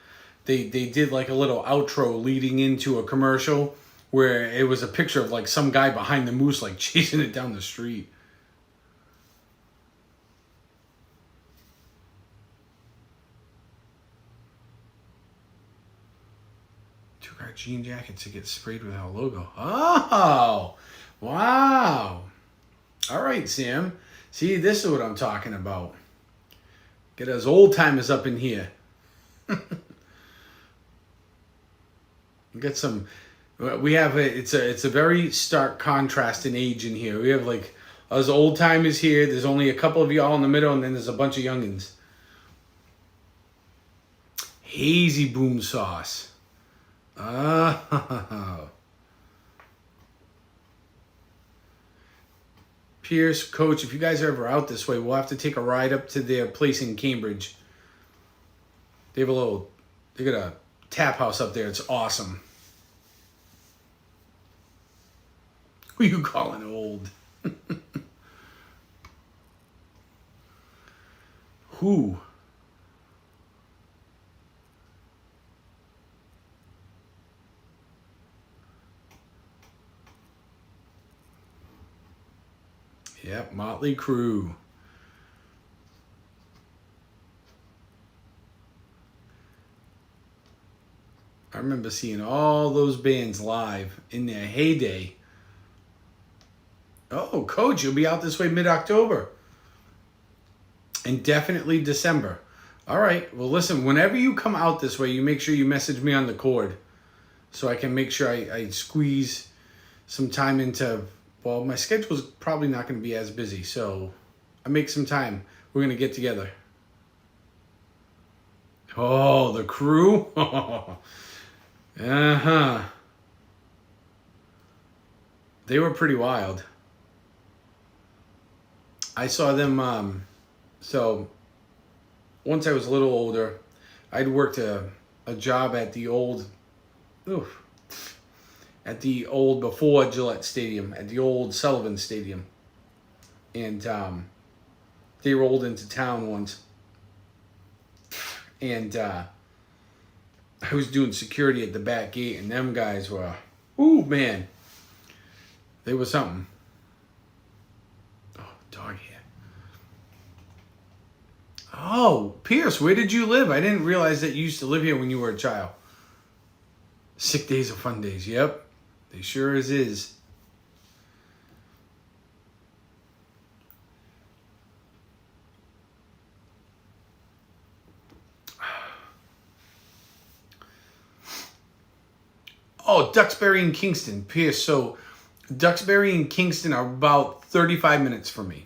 they did like a little outro leading into a commercial where it was a picture of like some guy behind the moose like chasing it down the street. Took our jean jackets to get sprayed with our logo. Oh, wow. All right, Sam. See, this is what I'm talking about. Get us old timers up in here. Get some. We have it's a very stark contrast in age in here. We have like us old timers here. There's only a couple of y'all in the middle, and then there's a bunch of youngins. Hazy boom sauce. Oh. Pierce, Coach, if you guys are ever out this way, we'll have to take a ride up to their place in Cambridge. They got a tap house up there. It's awesome. Who are you calling old? Who? Yep, Motley Crue. I remember seeing all those bands live in their heyday. Oh, Coach, you'll be out this way mid-October. And definitely December. All right, well, listen, whenever you come out this way, you make sure you message me on the cord so I can make sure I squeeze some time into... Well, my schedule's probably not going to be as busy, so I make some time. We're going to get together. Oh, the Crew? Uh-huh. They were pretty wild. I saw them, so once I was a little older, I'd worked a job at the old... before Gillette Stadium, at the old Sullivan Stadium. And they rolled into town once. And I was doing security at the back gate, and them guys were, ooh, man. They were something. Oh, dog hair. Oh, Pierce, where did you live? I didn't realize that you used to live here when you were a child. Sick days are fun days, yep. They sure as is. Oh, Duxbury and Kingston. Pierce, so Duxbury and Kingston are about 35 minutes from me.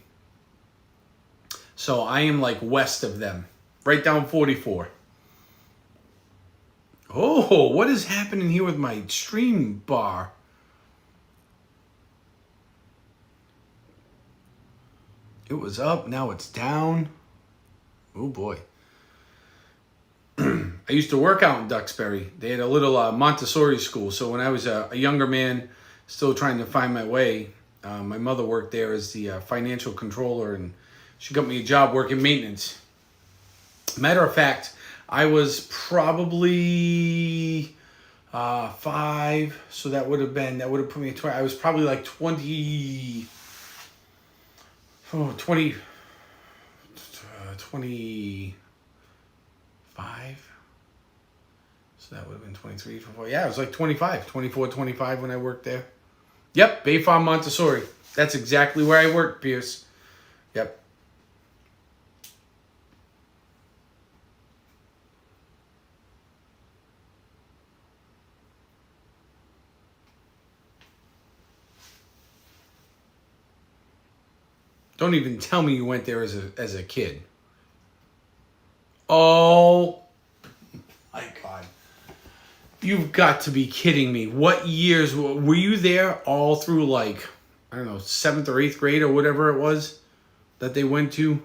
So I am like west of them. Right down 44. Oh, what is happening here with my stream bar? It was up, now it's down. Oh boy. I used to work out in Duxbury. They had a little Montessori school. So when I was a younger man, still trying to find my way, my mother worked there as the financial controller, and she got me a job working maintenance. Matter of fact, I was probably 5, so that would have put me at 20. I was probably like 25. So that would have been 23, 24. Yeah, it was like 25, 24, 25 when I worked there. Yep, Bay Farm Montessori. That's exactly where I worked, Pierce. Yep. Don't even tell me you went there as a kid. Oh my God. You've got to be kidding me. What years were you there all through, like, I don't know, 7th or 8th grade or whatever it was that they went to?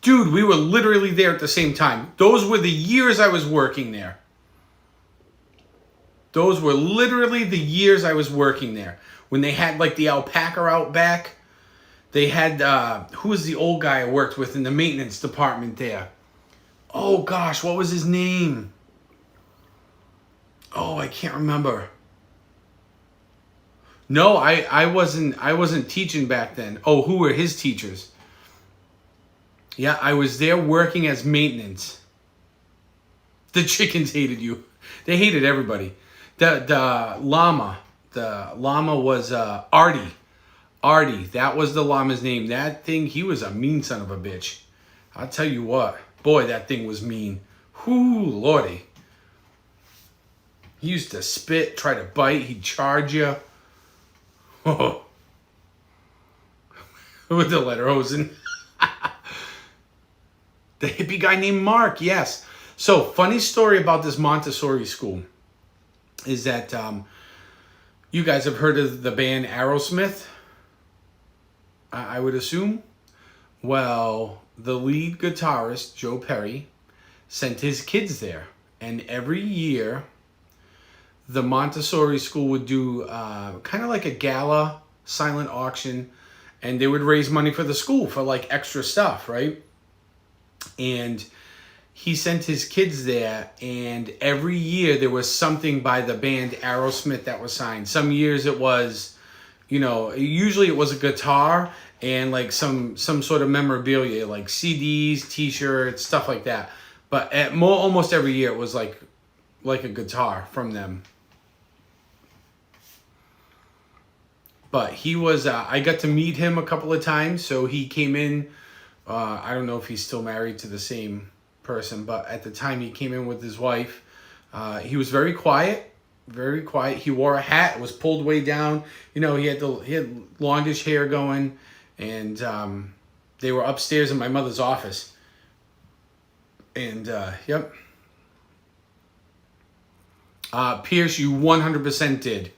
Dude, we were literally there at the same time. Those were the years I was working there. Those were literally the years I was working there. When they had like the alpaca out back, they had, who was the old guy I worked with in the maintenance department there? Oh gosh, what was his name? Oh, I can't remember. No, I wasn't teaching back then. Oh, who were his teachers? Yeah, I was there working as maintenance. The chickens hated you. They hated everybody. The llama was Artie. Artie, that was the llama's name. That thing, he was a mean son of a bitch. I'll tell you what. Boy, that thing was mean. Whoo, lordy. He used to spit, try to bite. He'd charge you. Oh. With the lederhosen. The hippie guy named Mark, yes. So, funny story about this Montessori school is that you guys have heard of the band Aerosmith, I would assume. Well, the lead guitarist, Joe Perry, sent his kids there. And every year, the Montessori school would do kind of like a gala silent auction, and they would raise money for the school for like extra stuff, right? And he sent his kids there, and every year there was something by the band Aerosmith that was signed. Some years it was, usually it was a guitar and like some sort of memorabilia, like CDs, T-shirts, stuff like that. But almost every year it was like a guitar from them. But he was, I got to meet him a couple of times. So he came in, I don't know if he's still married to the same person, but at the time he came in with his wife. He was very quiet, very quiet. He wore a hat, it was pulled way down. He had longish hair going, and they were upstairs in my mother's office. And yep. Pierce, you 100% did.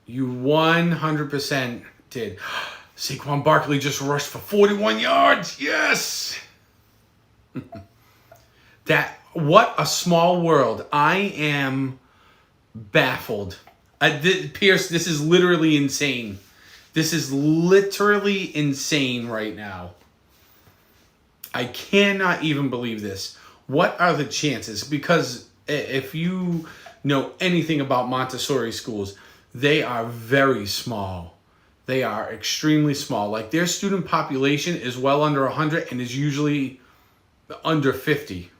You 100% did. Saquon Barkley just rushed for 41 yards. Yes. What a small world. I am baffled. Pierce, this is literally insane. This is literally insane right now. I cannot even believe this. What are the chances? Because if you know anything about Montessori schools, they are very small. They are extremely small. Like their student population is well under 100 and is usually under 50.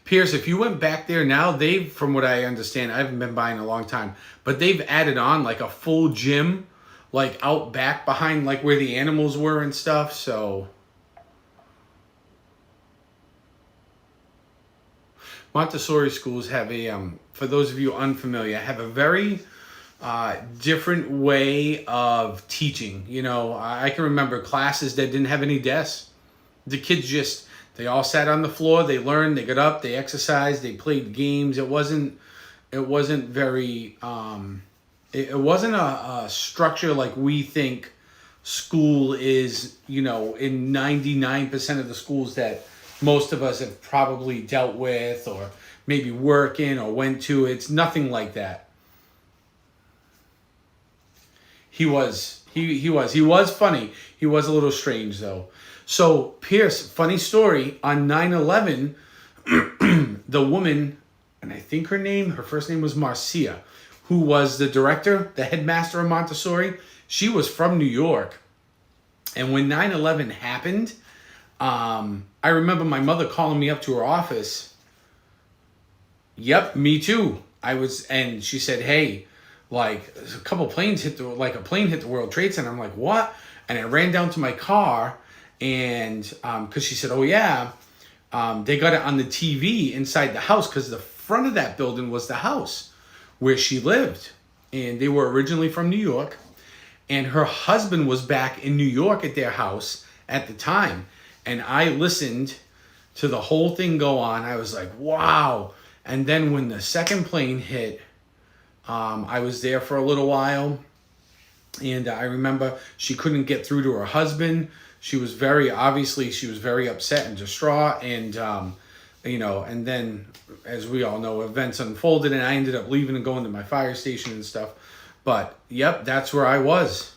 Pierce, if you went back there now, from what I understand, I haven't been by in a long time, but they've added on like a full gym, like out back behind like where the animals were and stuff. So Montessori schools have for those of you unfamiliar, have a very different way of teaching. I can remember classes that didn't have any desks. The kids they all sat on the floor, they learned, they got up, they exercised, they played games. It wasn't very, it wasn't a structure like we think school is, in 99% of the schools that most of us have probably dealt with or maybe work in or went to. It's nothing like that. He was funny. He was a little strange though. So Pierce, funny story, on 9/11, the woman, and I think her first name was Marcia, who was the director, the headmaster of Montessori. She was from New York. And when 9/11 happened, I remember my mother calling me up to her office. Yep, me too. And she said, hey, like a couple planes hit a plane hit the World Trade Center. I'm like, what? And I ran down to my car, and because she said, oh yeah, they got it on the TV inside the house, because the front of that building was the house where she lived. And they were originally from New York. And her husband was back in New York at their house at the time. And I listened to the whole thing go on. I was like, wow. And then when the second plane hit, I was there for a little while. And I remember she couldn't get through to her husband. She was very upset and distraught. And, and then, as we all know, events unfolded, and I ended up leaving and going to my fire station and stuff. But, yep, that's where I was.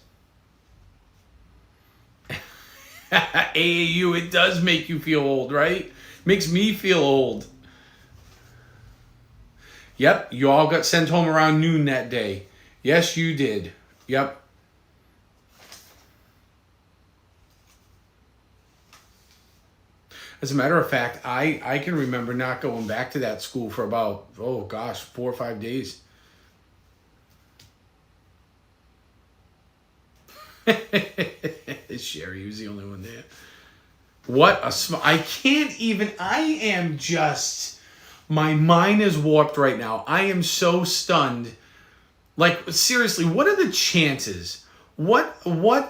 AAU, it does make you feel old, right? Makes me feel old. Yep, you all got sent home around noon that day. Yes, you did. Yep. As a matter of fact, I can remember not going back to that school for about, 4 or 5 days. Sherry was the only one there. What a my mind is warped right now. I am so stunned. Like, seriously, what are the chances? What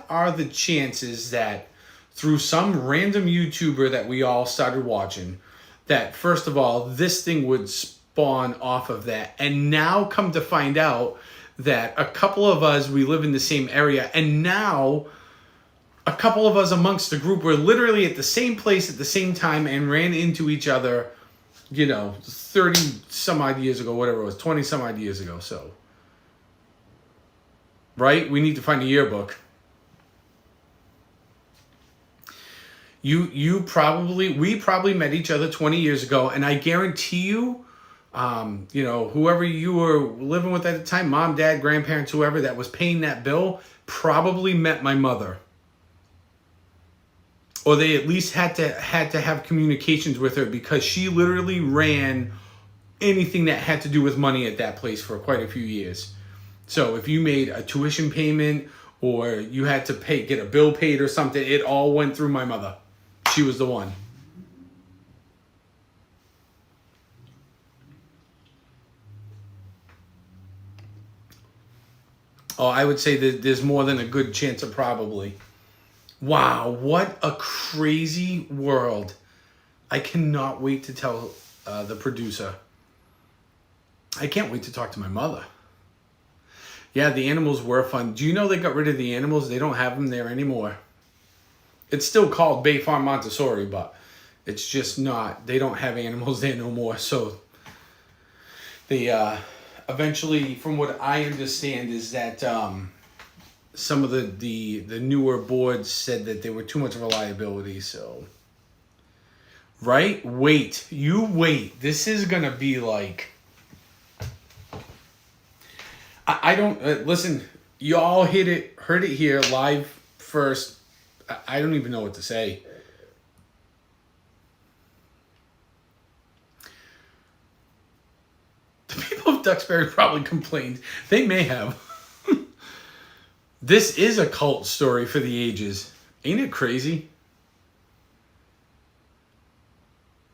are the chances that through some random YouTuber that we all started watching, that first of all, this thing would spawn off of that, and now come to find out that a couple of us, we live in the same area, and now a couple of us amongst the group were literally at the same place at the same time and ran into each other, 30 some odd years ago, whatever it was, 20 some odd years ago. So, right? We need to find a yearbook. We probably met each other 20 years ago, and I guarantee you, whoever you were living with at the time, mom, dad, grandparents, whoever that was paying that bill, probably met my mother. Or they at least had to have communications with her, because she literally ran anything that had to do with money at that place for quite a few years. So if you made a tuition payment or you had to get a bill paid or something, it all went through my mother. She was the one. Oh, I would say that there's more than a good chance of probably. Wow, what a crazy world. I cannot wait to tell the producer. I can't wait to talk to my mother. Yeah, the animals were fun. Do you know they got rid of the animals? They don't have them there anymore. It's still called Bay Farm Montessori, but it's just not. They don't have animals there no more. So they eventually, from what I understand, is that some of the newer boards said that they were too much of a liability. So, right? Wait. This is going to be like... I don't... listen, y'all heard it here live first. I don't even know what to say. The people of Duxbury probably complained. They may have. This is a cult story for the ages. Ain't it crazy?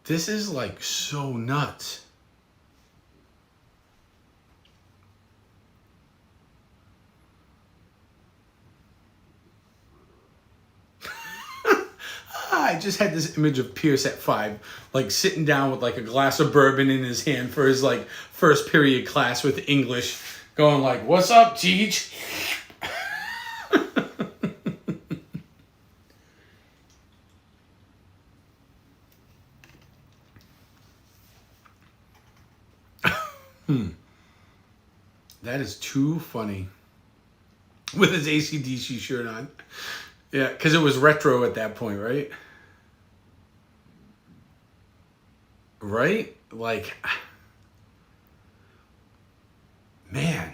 This is like so nuts. I just had this image of Pierce at 5, like sitting down with like a glass of bourbon in his hand for his like first period class with English, going like, "What's up, teach?" That is too funny. With his AC/DC shirt on. Yeah, because it was retro at that point, right? Right? Like, man.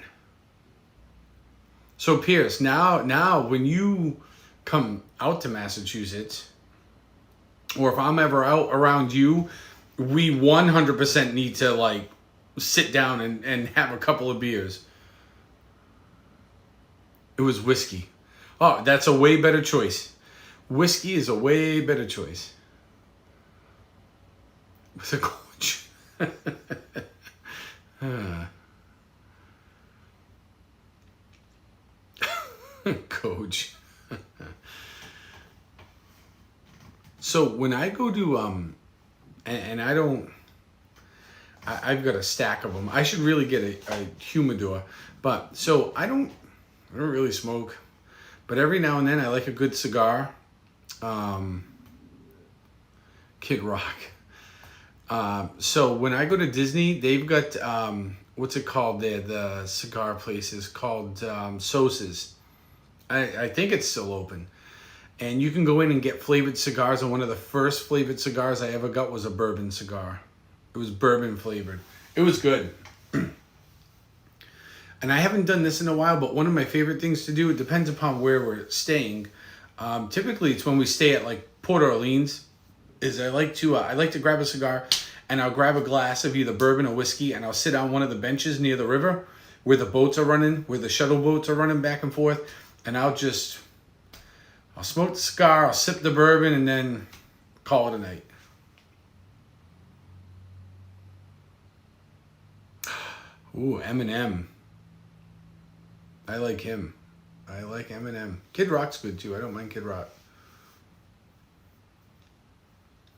So Pierce, now when you come out to Massachusetts, or if I'm ever out around you, we 100% need to like sit down and have a couple of beers. It was whiskey. Oh, that's a way better choice. Whiskey is a way better choice. With a coach. Coach. So when I go to and I don't, I've got a stack of them. I should really get a humidor, but so I don't really smoke, but every now and then I like a good cigar. Kid Rock. So when I go to Disney, they've got what's it called there? The cigar place is called Sosa's. I think it's still open. And you can go in and get flavored cigars. And one of the first flavored cigars I ever got was a bourbon cigar. It was bourbon flavored. It was good. And I haven't done this in a while, but one of my favorite things to do, it depends upon where we're staying. Typically, it's when we stay at like Port Orleans, is I like to grab a cigar and I'll grab a glass of either bourbon or whiskey and I'll sit on one of the benches near the river where the boats are running, where the shuttle boats are running back and forth. And I'll smoke the cigar, I'll sip the bourbon, and then call it a night. Ooh, Eminem. I like him. I like Eminem. Kid Rock's good too. I don't mind Kid Rock.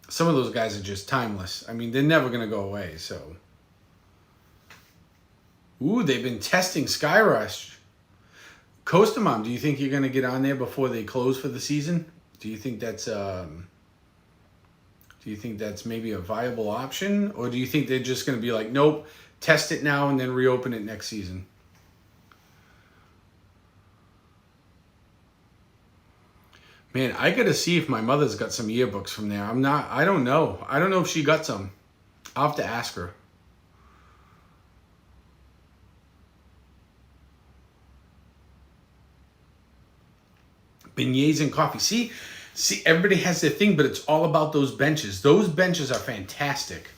Some of those guys are just timeless. I mean, they're never going to go away, so. Ooh, they've been testing Sky Rush. Costa Mom, do you think you're going to get on there before they close for the season? Do you think that's maybe a viable option? Or do you think they're just going to be like, nope, test it now and then reopen it next season? Man, I got to see if my mother's got some yearbooks from there. I don't know. I don't know if she got some. I'll have to ask her. Beignets and coffee. See, everybody has their thing, but it's all about those benches. Those benches are fantastic.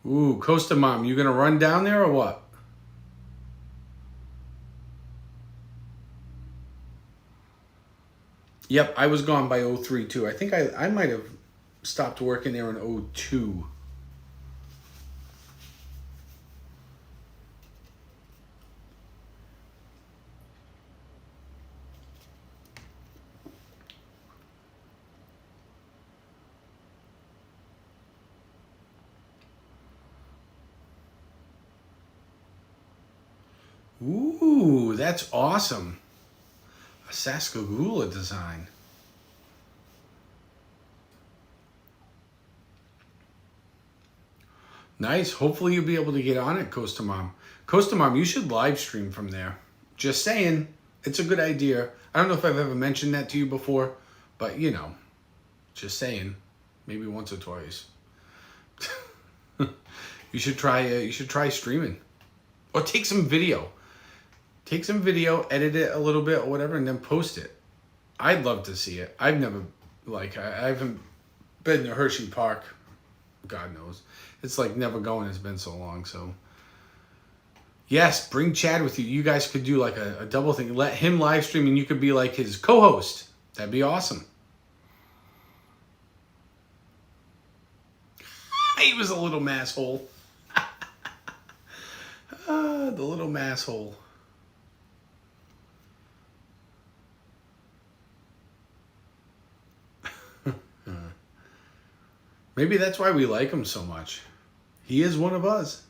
Ooh, Costa Mom, you gonna run down there or what? Yep, I was gone by 03 too. I think I might have stopped working there in 02. Ooh, that's awesome. A Sascagoula design. Nice. Hopefully you'll be able to get on it, Costa Mom. Costa Mom, you should live stream from there. Just saying. It's a good idea. I don't know if I've ever mentioned that to you before, but you know, just saying. Maybe once or twice. You should try streaming. Or take some video. Take some video, edit it a little bit or whatever, and then post it. I'd love to see it. I haven't been to Hershey Park. God knows. It's like never going. It's been so long. So, yes, bring Chad with you. You guys could do like a double thing. Let him live stream and you could be like his co-host. That'd be awesome. He was a little masshole. The little masshole. Maybe that's why we like him so much. He is one of us.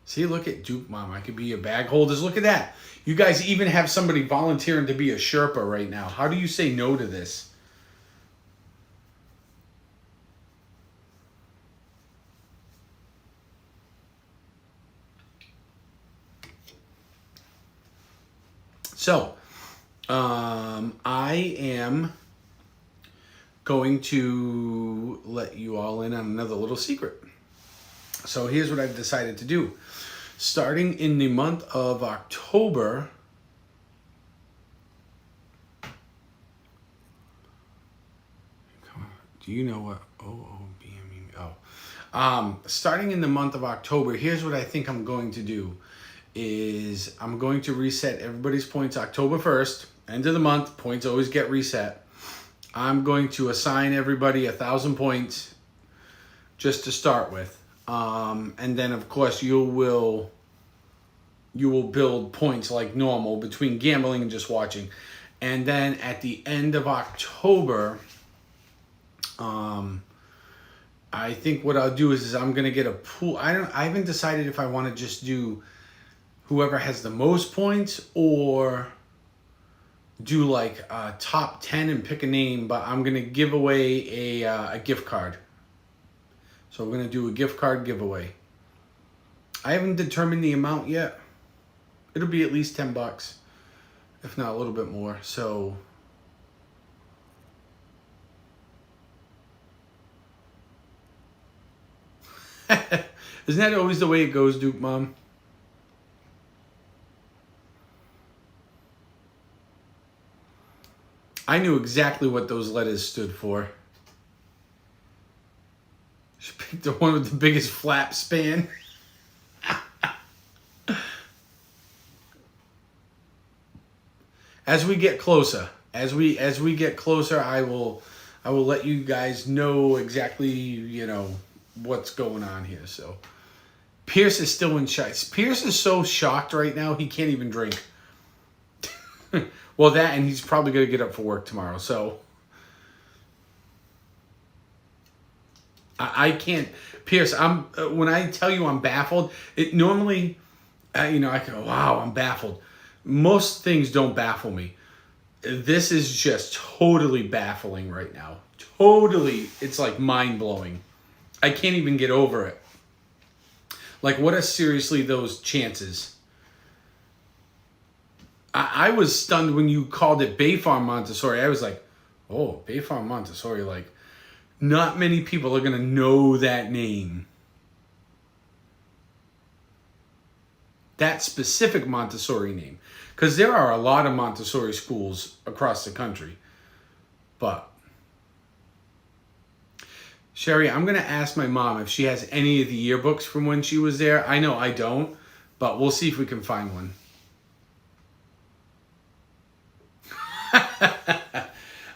See, look at Duke Mom. I could be your bag holders. Look at that. You guys even have somebody volunteering to be a Sherpa right now. How do you say no to this? So, I am going to let you all in on another little secret. So here's what I've decided to do. Starting in the month of October, do you know what OOBME? Starting in the month of October, here's what I think I'm going to do. Is I'm going to reset everybody's points October 1st. End of the month, points always get reset. I'm going to assign everybody 1,000 points just to start with. And then, of course, you will build points like normal between gambling and just watching. And then at the end of October, I think what I'll do is I'm going to get a pool. I haven't decided if I want to just do whoever has the most points or do like top 10 and pick a name, but I'm going to give away a gift card. So we're going to do a gift card giveaway. I haven't determined the amount yet. It'll be at least $10, if not a little bit more. So isn't that always the way it goes, Duke Mom? I knew exactly what those letters stood for. She picked the one with the biggest flap span. As we get closer, I will let you guys know exactly, what's going on here. So Pierce is still in shock. Pierce is so shocked right now he can't even drink. Well, that, and he's probably going to get up for work tomorrow. So I can't. Pierce, when I tell you I'm baffled, it normally, I go, wow, I'm baffled. Most things don't baffle me. This is just totally baffling right now. Totally, it's like mind-blowing. I can't even get over it. Like, what are seriously those chances? I was stunned when you called it Bay Farm Montessori. I was like, oh, Bay Farm Montessori. Like, not many people are going to know that name. That specific Montessori name. Because there are a lot of Montessori schools across the country. But, Sherry, I'm going to ask my mom if she has any of the yearbooks from when she was there. I know I don't, but we'll see if we can find one.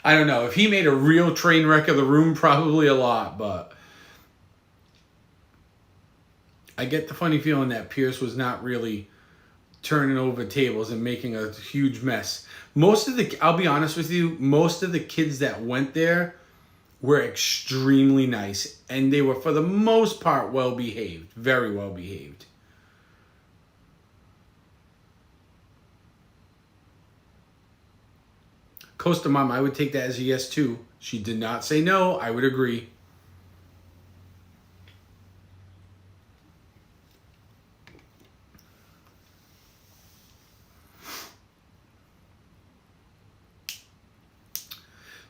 I don't know. If he made a real train wreck of the room, probably a lot, but I get the funny feeling that Pierce was not really turning over tables and making a huge mess. I'll be honest with you, most of the kids that went there were extremely nice, and they were, for the most part, well behaved, very well behaved. Costa Mom, I would take that as a yes too. She did not say no. I would agree.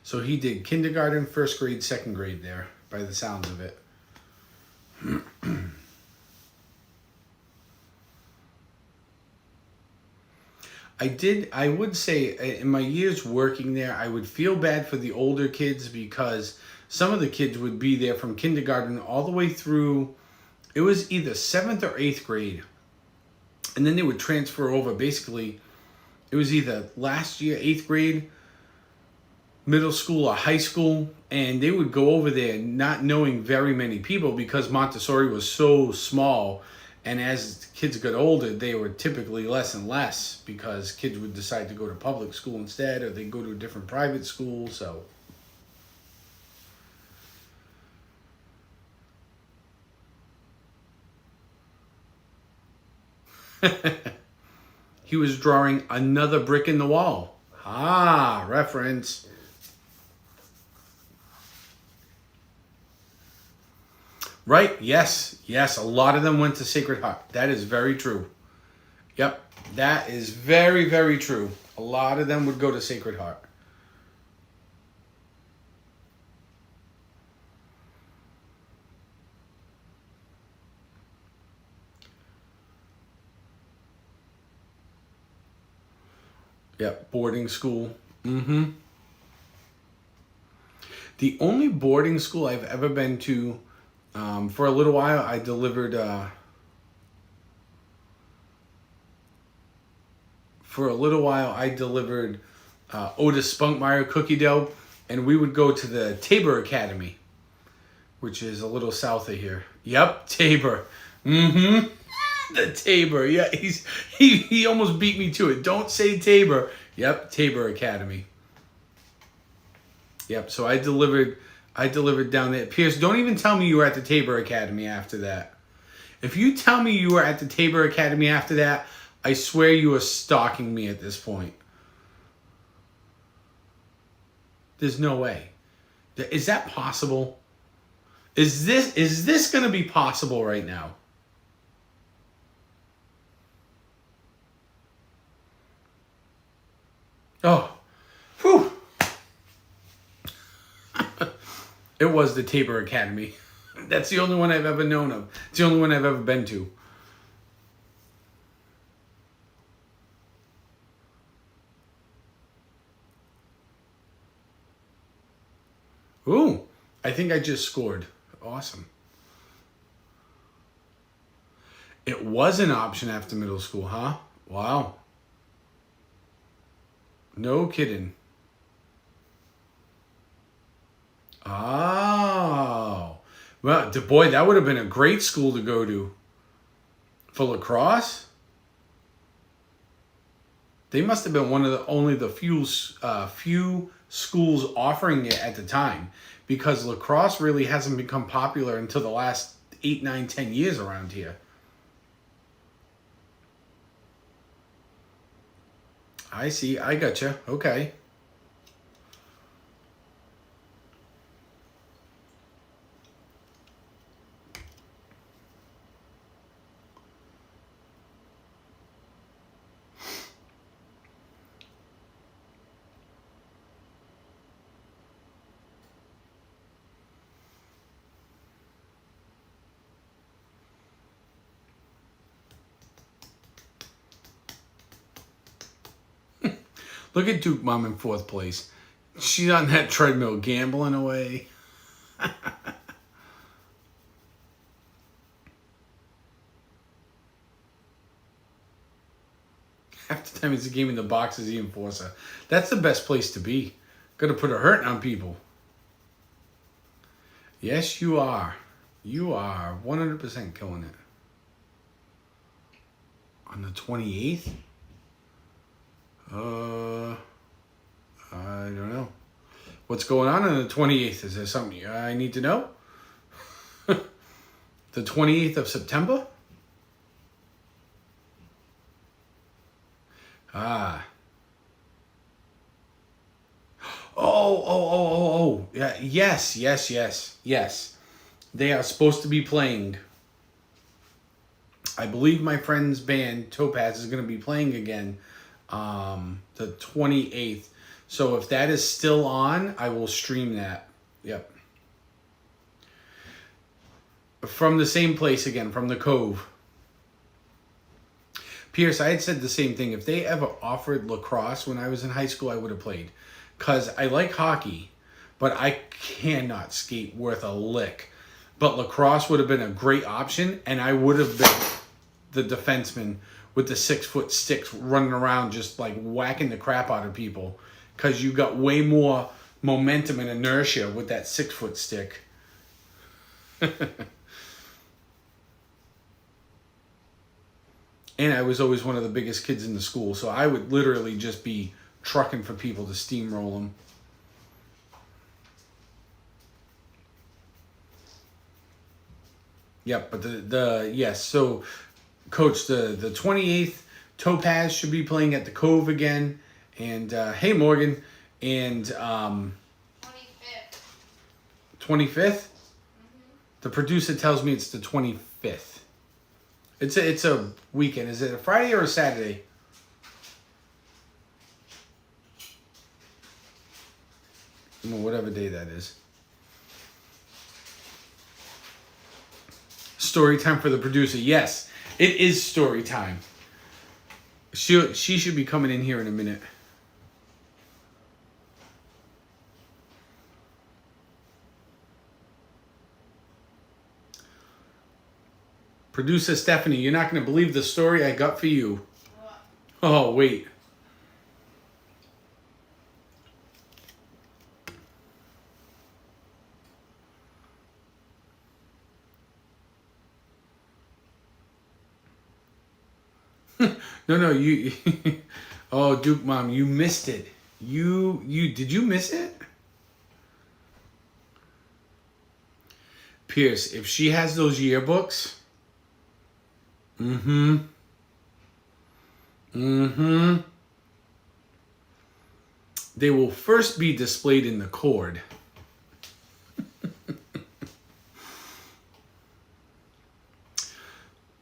So he did kindergarten, first grade, second grade there, by the sounds of it. I would say in my years working there, I would feel bad for the older kids because some of the kids would be there from kindergarten all the way through, it was either 7th or 8th grade. And then they would transfer over. Basically, it was either last year, 8th grade, middle school or high school, and they would go over there not knowing very many people because Montessori was so small. And as kids got older, they were typically less and less because kids would decide to go to public school instead, or they'd go to a different private school. So he was drawing another brick in the wall. Ah, reference. Right? Yes. Yes. A lot of them went to Sacred Heart. That is very true. Yep. That is very, very true. A lot of them would go to Sacred Heart. Yep, boarding school. Mm-hmm. The only boarding school I've ever been to, for a little while, I delivered. For a little while, I delivered Otis Spunkmeyer cookie dough, and we would go to the Tabor Academy, which is a little south of here. Yep, Tabor. Mm-hmm. The Tabor. Yeah, he almost beat me to it. Don't say Tabor. Yep, Tabor Academy. Yep. So I delivered down there. Pierce, don't even tell me you were at the Tabor Academy after that. If you tell me you were at the Tabor Academy after that, I swear you are stalking me at this point. There's no way. Is that possible? Is this going to be possible right now? Oh, whew. It was the Tabor Academy. That's the only one I've ever known of. It's the only one I've ever been to. Ooh, I think I just scored. Awesome. It was an option after middle school, huh? Wow. No kidding. Oh. Well, boy, that would have been a great school to go to. For lacrosse? They must have been one of the few schools offering it at the time, because lacrosse really hasn't become popular until the last 8, 9, 10 years around here. I see. I gotcha. Okay. Look at Duke Mom in 4th place. She's on that treadmill gambling away. Half the time it's a game in the box as the enforcer. That's the best place to be. Gotta put a hurt on people. Yes, you are. You are 100% killing it. On the 28th? I don't know. What's going on the 28th? Is there something I need to know? The 28th of September? Ah. Oh. Yeah, yes. They are supposed to be playing. I believe my friend's band, Topaz, is going to be playing again the 28th. So if that is still on, I will stream that. Yep. From the same place again, from the Cove. Pierce, I had said the same thing. If they ever offered lacrosse when I was in high school, I would have played. Because I like hockey, but I cannot skate worth a lick. But lacrosse would have been a great option, and I would have been the defenseman with the 6-foot sticks running around just like whacking the crap out of people. Because you got way more momentum and inertia with that 6-foot stick. And I was always one of the biggest kids in the school, so I would literally just be trucking for people to steamroll them. Yep, but yes, so Coach, the 28th, Topaz should be playing at the Cove again. And hey, Morgan, and 25th. 25th? Mm-hmm. The producer tells me it's the 25th. It's a weekend. Is it a Friday or a Saturday? Whatever day that is. Story time for the producer. Yes, it is story time. She should be coming in here in a minute. Producer Stephanie, you're not going to believe the story I got for you. What? Oh, wait. No, you... Oh, Duke Mom, you missed it. Did you miss it? Pierce, if she has those yearbooks... They will first be displayed in the cord.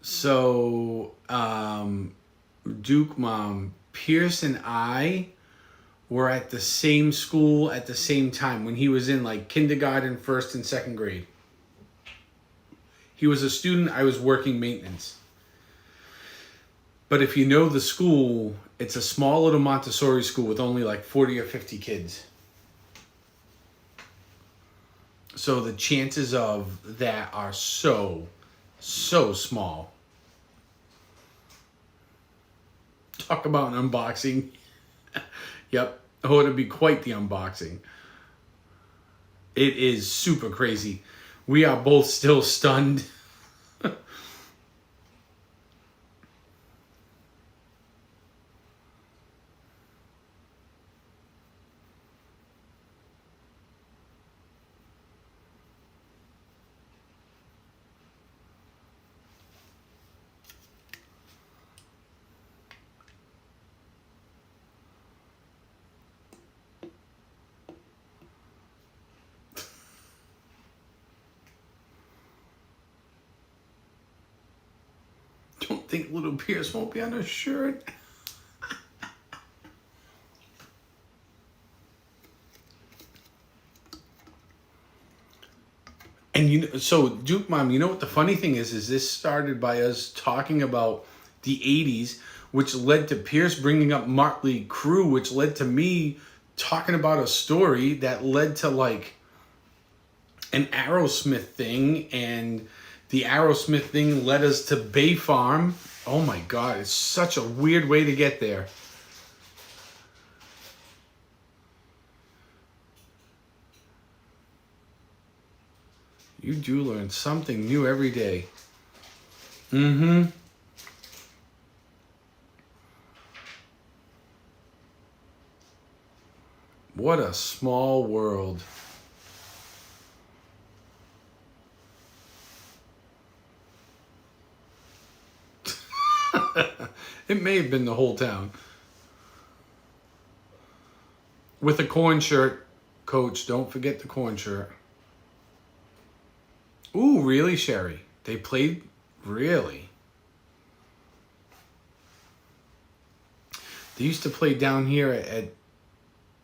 So, Duke Mom, Pierce and I were at the same school at the same time when he was in like kindergarten, first and second grade. He was a student, I was working maintenance. But if you know the school, it's a small little Montessori school with only like 40 or 50 kids. So the chances of that are so small. Talk about an unboxing. Yep. Oh, it'll be quite the unboxing. It is super crazy. We are both still stunned. Don't think little Pierce won't be on her shirt. And so Duke Mom, you know what the funny thing is this started by us talking about the 80s, which led to Pierce bringing up Motley Crue, which led to me talking about a story that led to like an Aerosmith thing, and the Aerosmith thing led us to Bay Farm. Oh my God, it's such a weird way to get there. You do learn something new every day. What a small world. It may have been the whole town. With a corn shirt, Coach. Don't forget the corn shirt. Ooh, really, Sherry? They played? Really? They used to play down here at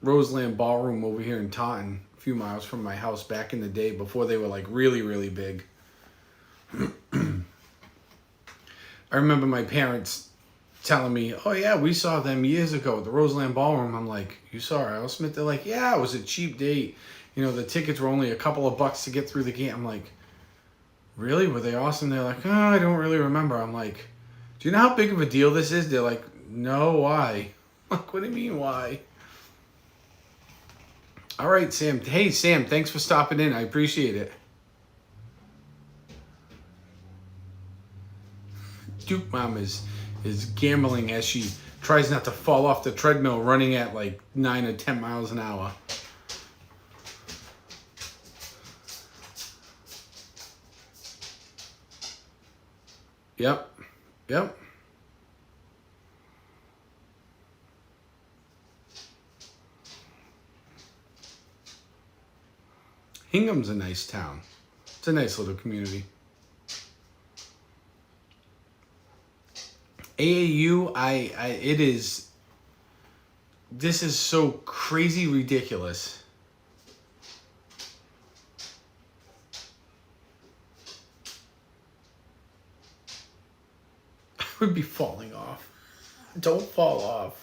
Roseland Ballroom over here in Taunton, a few miles from my house back in the day before they were like really, really big. I remember my parents telling me, oh yeah, we saw them years ago at the Roseland Ballroom. I'm like, you saw Aerosmith? They're like, yeah, it was a cheap date. You know, the tickets were only a couple of bucks to get through the gate. I'm like, really? Were they awesome? They're like, oh, I don't really remember. I'm like, do you know how big of a deal this is? They're like, no, why? I'm like, what do you mean, why? All right, Sam. Hey, Sam, thanks for stopping in. I appreciate it. Duke Mom is gambling as she tries not to fall off the treadmill running at like 9 or 10 miles an hour. Yep. Hingham's a nice town. It's a nice little community. AAU, this is so crazy ridiculous. would be falling off. Don't fall off.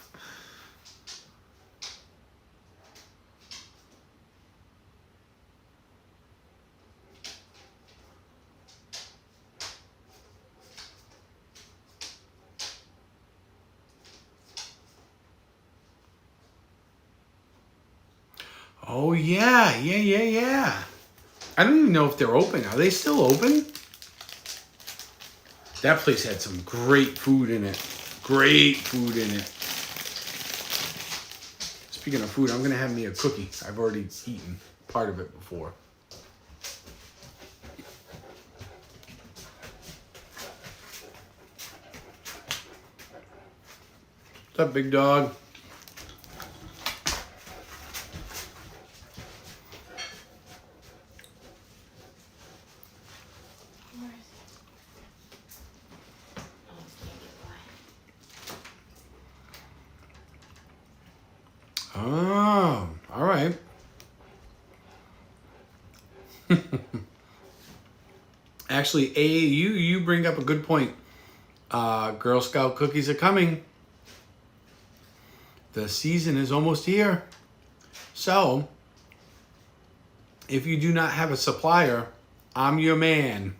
Oh, yeah. I don't even know if they're open. Are they still open? That place had some great food in it. Great food in it. Speaking of food, I'm going to have me a cookie. I've already eaten part of it before. What's up, big dog? Oh, all right. Actually, you bring up a good point. Girl Scout cookies are coming. The season is almost here. So, if you do not have a supplier, I'm your man.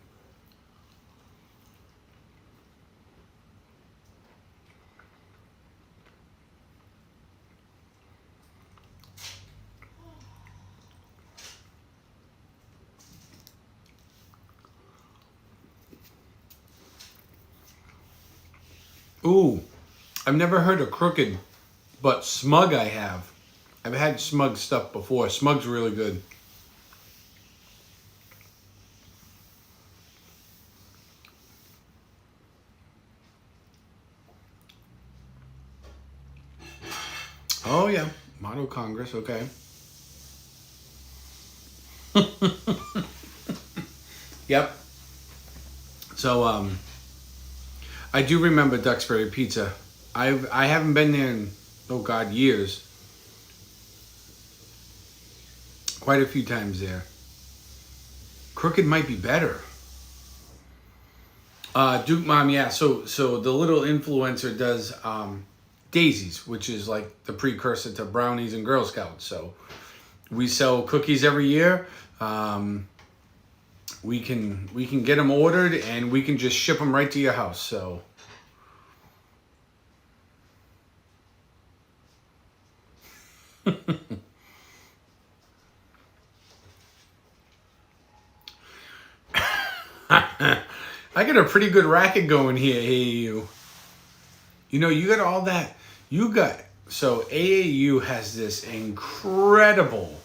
Ooh, I've never heard of Crooked, but Smug I have. I've had Smug stuff before. Smug's really good. Oh yeah, Model Congress, okay. Yep. So I do remember Duxbury Pizza. I haven't been there in, oh God, years. Quite a few times there. Crooked might be better. Duke Mom, yeah. So the little influencer does Daisies, which is like the precursor to brownies and Girl Scouts. So we sell cookies every year. We can get them ordered and we can just ship them right to your house. So I got a pretty good racket going here, AAU. You know, you got all that. So AAU has this incredible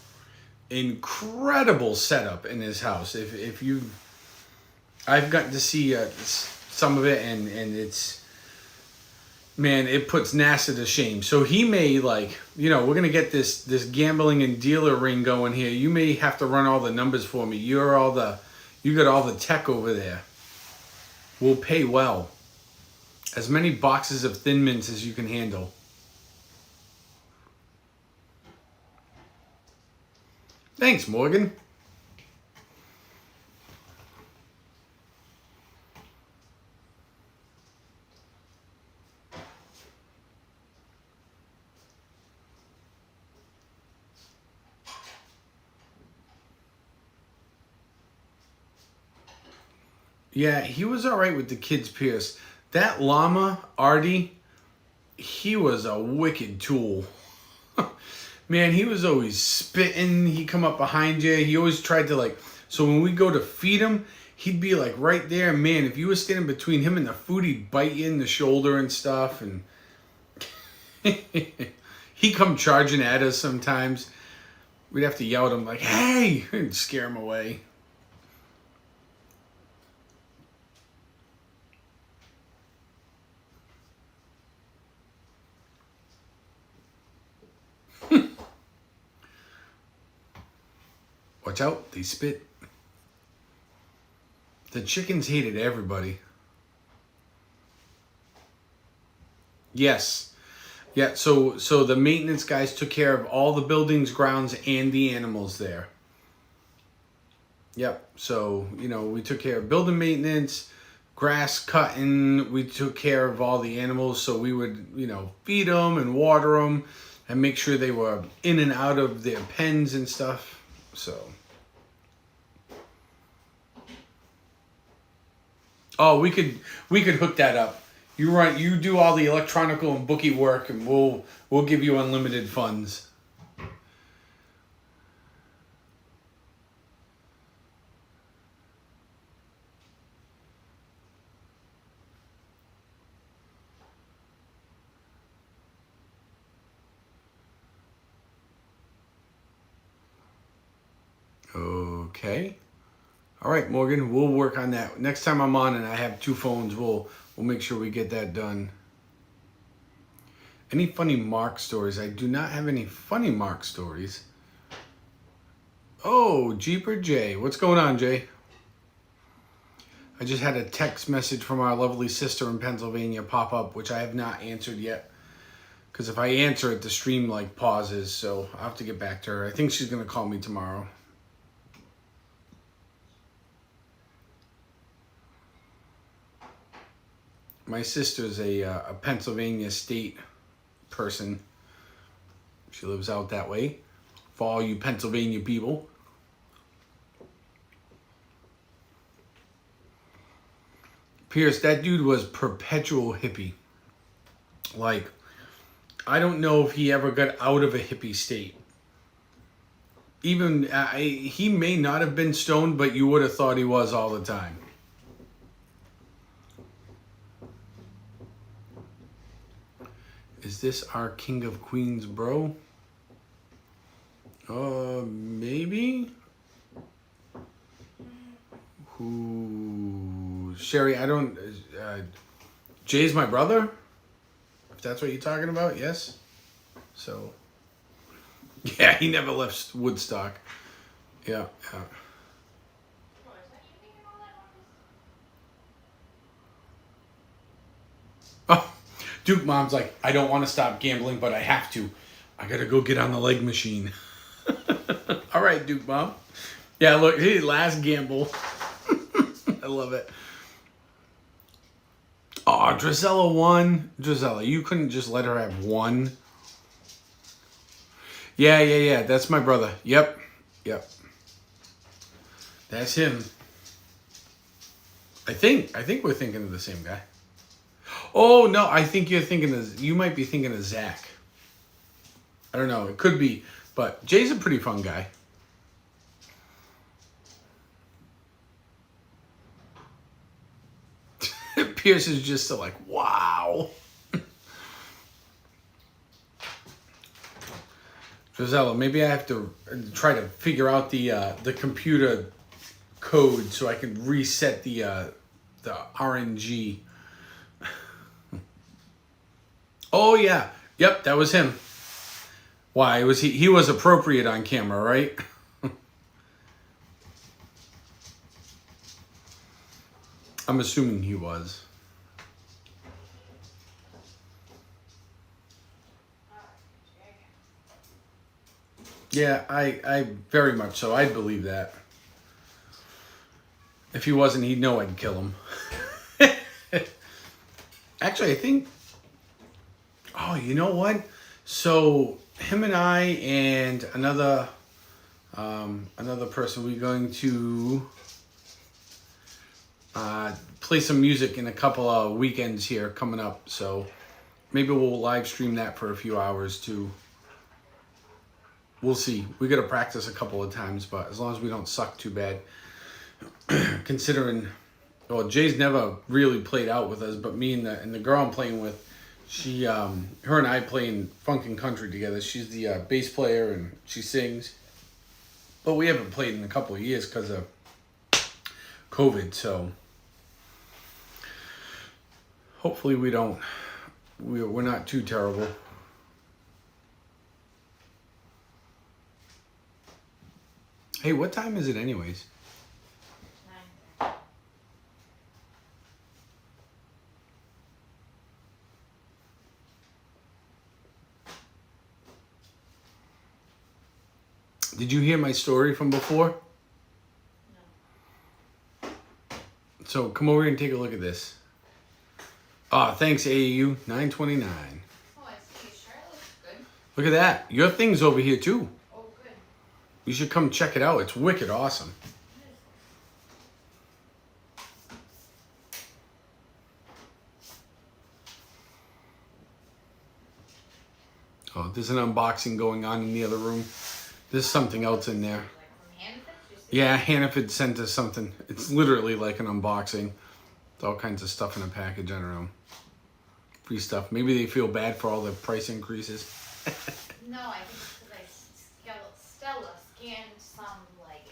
setup in his house. If you, I've gotten to see some of it, and it's, man, it puts NASA to shame. So he may, like, you know, we're gonna get this gambling and dealer ring going here. You may have to run all the numbers for me. You got all the tech over there. We'll pay well. As many boxes of Thin Mints as you can handle. Thanks, Morgan. Yeah, he was all right with the kids, Pierce. That llama, Artie, he was a wicked tool. Man, he was always spitting. He'd come up behind you. He always tried to, like, so when we go to feed him, he'd be like right there. Man, if you were standing between him and the food, he'd bite you in the shoulder and stuff. And he'd come charging at us sometimes. We'd have to yell at him like, hey, and scare him away. Watch out, they spit. The chickens hated everybody. Yes. Yeah, so the maintenance guys took care of all the buildings, grounds, and the animals there. Yep. So, you know, we took care of building maintenance, grass cutting. We took care of all the animals, so we would, feed them and water them and make sure they were in and out of their pens and stuff. So, oh, we could hook that up. You do all the electronical and bookie work, and we'll give you unlimited funds. Okay. All right, Morgan, we'll work on that. Next time I'm on and I have two phones, we'll make sure we get that done. Any funny Mark stories? I do not have any funny Mark stories. Oh, Jeeper Jay. What's going on, Jay? I just had a text message from our lovely sister in Pennsylvania pop up, which I have not answered yet. Because if I answer it, the stream pauses, so I'll have to get back to her. I think she's going to call me tomorrow. My sister's a Pennsylvania state person. She lives out that way. For all you Pennsylvania people. Pierce, that dude was perpetual hippie. I don't know if he ever got out of a hippie state. Even, he may not have been stoned, but you would have thought he was all the time. Is this our King of Queens, bro? Maybe? Who? Sherry, I don't... Jay's my brother? If that's what you're talking about, yes? So... Yeah, he never left Woodstock. Yeah. Oh, Duke Mom's like, I don't want to stop gambling, but I have to. I gotta go get on the leg machine. All right, Duke Mom. Yeah, look, hey, last gamble. I love it. Oh, Drizella won. Drizella, you couldn't just let her have one. Yeah. That's my brother. Yep. That's him. I think we're thinking of the same guy. Oh no, I think you might be thinking of Zach. I don't know. It could be, but Jay's a pretty fun guy. Pierce is just like, wow. Drizella, maybe I have to try to figure out the computer code so I can reset the RNG. Oh yeah, yep, that was him. Why was he was appropriate on camera, right? I'm assuming he was. Yeah, I very much so. I'd believe that. If he wasn't, he'd know I'd kill him. Actually, I think... Oh, you know what? So, him and I and another person, we're going to play some music in a couple of weekends here coming up. So, maybe we'll live stream that for a few hours too. We'll see. We got to practice a couple of times, but as long as we don't suck too bad. Considering, well, Jay's never really played out with us, but me and the girl I'm playing with, she, her and I play in funk and country together. She's the bass player and she sings, but we haven't played in a couple of years because of COVID. So hopefully we're not too terrible. Hey, what time is it anyways? 9:30. Did you hear my story from before? No. So come over here and take a look at this. Ah, thanks AAU, $9.29. Oh, I see. Your shirt looks good. Look at that. Your thing's over here too. Oh, good. You should come check it out. It's wicked awesome. Oh, there's an unboxing going on in the other room. There's something else in there. Like from Hannaford? Just Yeah, Hannaford sent us something. It's literally like an unboxing. It's all kinds of stuff in a package. I don't know. Free stuff. Maybe they feel bad for all the price increases. No, I think it's because Stella scanned some like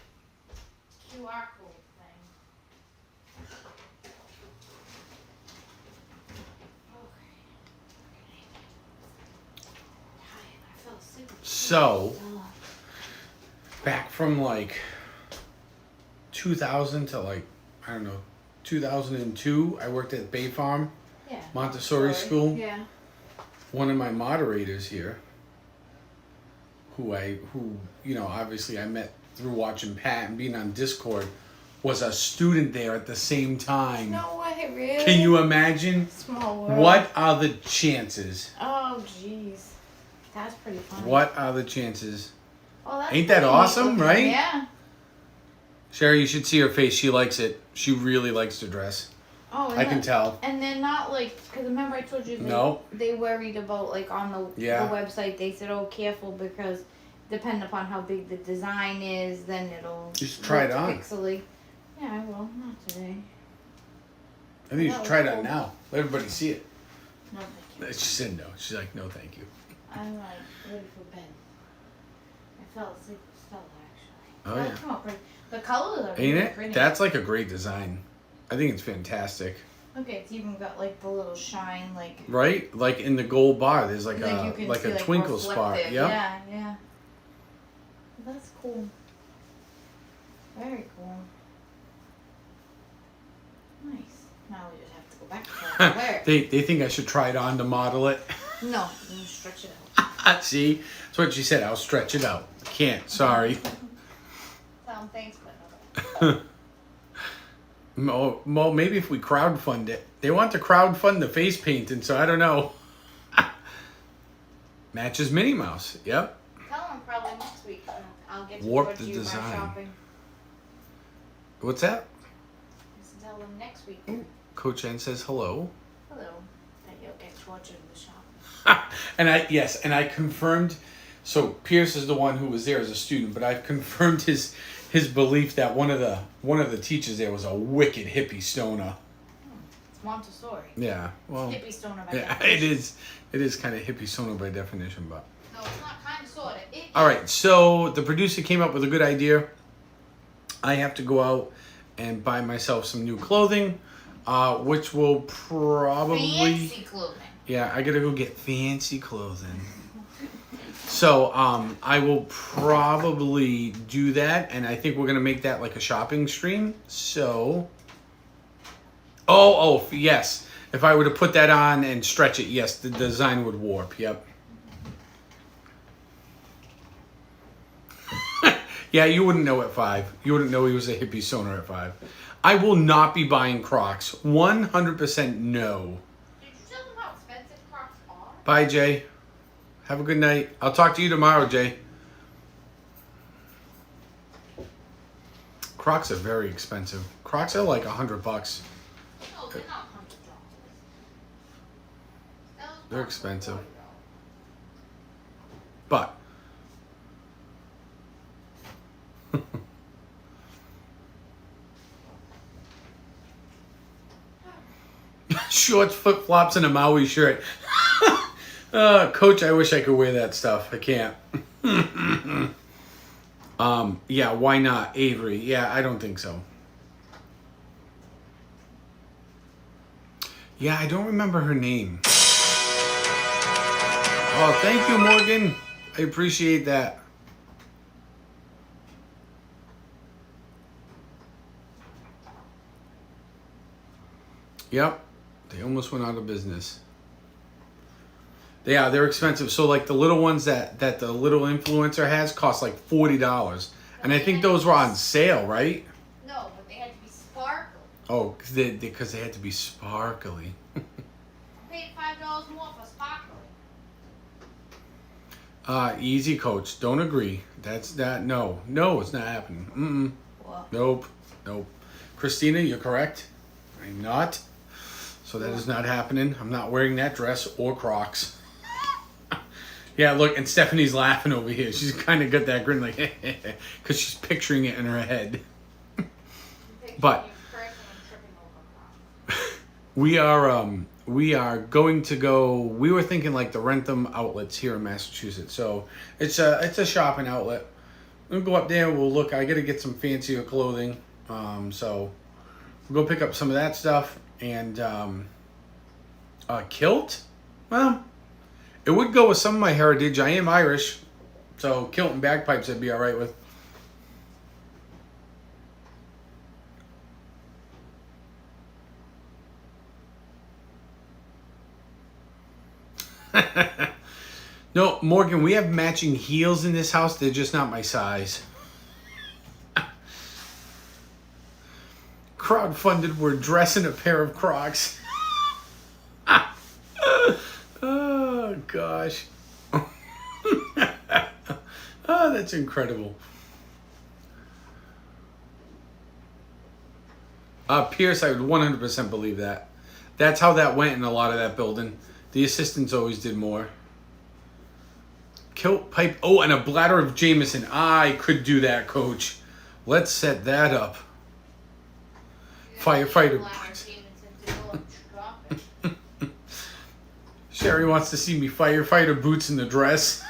QR code thing. Okay. I fell asleep. So, Stella. back from like 2000 to like, I don't know, 2002, I worked at Bay Farm Yeah. Montessori School. Yeah. One of my moderators here, who you know, obviously I met through watching Pat and being on Discord, was a student there at the same time. No way, really? Can you imagine? Small world. What are the chances? Oh, jeez. That's pretty funny. What are the chances? Well, that's Ain't that pretty awesome, neat looking. right? Yeah. Sherry, you should see her face. She likes it. She really likes to dress. Oh, and I can tell. And they're not like, because remember I told you No. they worried about like on the website, they said, oh, careful because depending upon how big the design is, then it'll You should try it look on. pixely. Yeah, I will. Not today. I think you should That try was it on cool. now. Let everybody see it. No, thank She said no. She's like, no, thank you. you. I'm like ready for bed. I fell asleep with Stella actually. Oh, That yeah. came out pretty. The colors are Ain't really it? pretty. That's like a great design. I think it's fantastic. Okay, it's even got like the little shine, like Right? Like in the gold bar, there's like you a can like see, a twinkle spot. reflective. Yep. Yeah, yeah. That's cool. Very cool. Nice. Now we just have to go back to where? they think I should try it on to model it. No, you stretch it out. See? That's what she said. I'll stretch it out. Can't. Sorry. Thanks, but no. Well, maybe if we crowdfund it. They want to crowdfund the face painting, so I don't know. Matches Minnie Mouse. Yep. Tell them probably next week. I'll get to Warp towards the you design. my shopping. What's that? Just tell them next week. Coach N says hello. Hello. That you'll get towards you in the shop. And I confirmed. So Pierce is the one who was there as a student, but I've confirmed his belief that one of the teachers there was a wicked hippie stoner. It's Montessori. Yeah, well, Hippie stoner by yeah, definition. it is kind of hippie stoner by definition, but. No, it's not kind of sorta. All right, so the producer came up with a good idea. I have to go out and buy myself some new clothing, which will probably. Fancy clothing. Yeah, I gotta go get fancy clothing. So, I will probably do that, and I think we're gonna make that like a shopping stream. So, oh, yes. If I were to put that on and stretch it, yes, the design would warp. Yep. Yeah, you wouldn't know at 5. You wouldn't know he was a hippie stoner at 5. I will not be buying Crocs. 100% no. Did you tell them how expensive Crocs are? Bye, Jay. Have a good night. I'll talk to you tomorrow, Jay. Crocs are very expensive. Crocs are like $100. No, they're not $100. They're expensive. But shorts, flip flops, and a Maui shirt. Coach, I wish I could wear that stuff. I can't. Yeah, why not? Avery. Yeah, I don't think so. Yeah, I don't remember her name. Oh, thank you, Morgan. I appreciate that. Yep. They almost went out of business. Yeah, they're expensive. So like the little ones that the little influencer has cost like $40. And I think those were on sale, right? No, but they had to be sparkly. Oh, because they had to be sparkly. I paid $5 more for sparkling. Easy, coach. Don't agree. That's that. No, it's not happening. What? Nope. Christina, you're correct. I'm not. So that is not happening. I'm not wearing that dress or Crocs. Yeah, look, and Stephanie's laughing over here. She's kind of got that grin, like, because she's picturing it in her head. But we are going to go. We were thinking like the Rentham outlets here in Massachusetts. So it's a shopping outlet. We'll go up there. We'll look. I got to get some fancier clothing. So we'll go pick up some of that stuff and kilt. Well, it would go with some of my heritage. I am Irish, so kilt and bagpipes I'd be all right with. No, Morgan, we have matching heels in this house. They're just not my size. Crowdfunded, we're dressing a pair of Crocs. Oh, gosh. Oh, that's incredible. Pierce, I would 100% believe that. That's how that went in a lot of that building. The assistants always did more. Kilt pipe. Oh, and a bladder of Jameson. I could do that, coach. Let's set that up. Firefighter. Sherry wants to see me firefighter boots in the dress.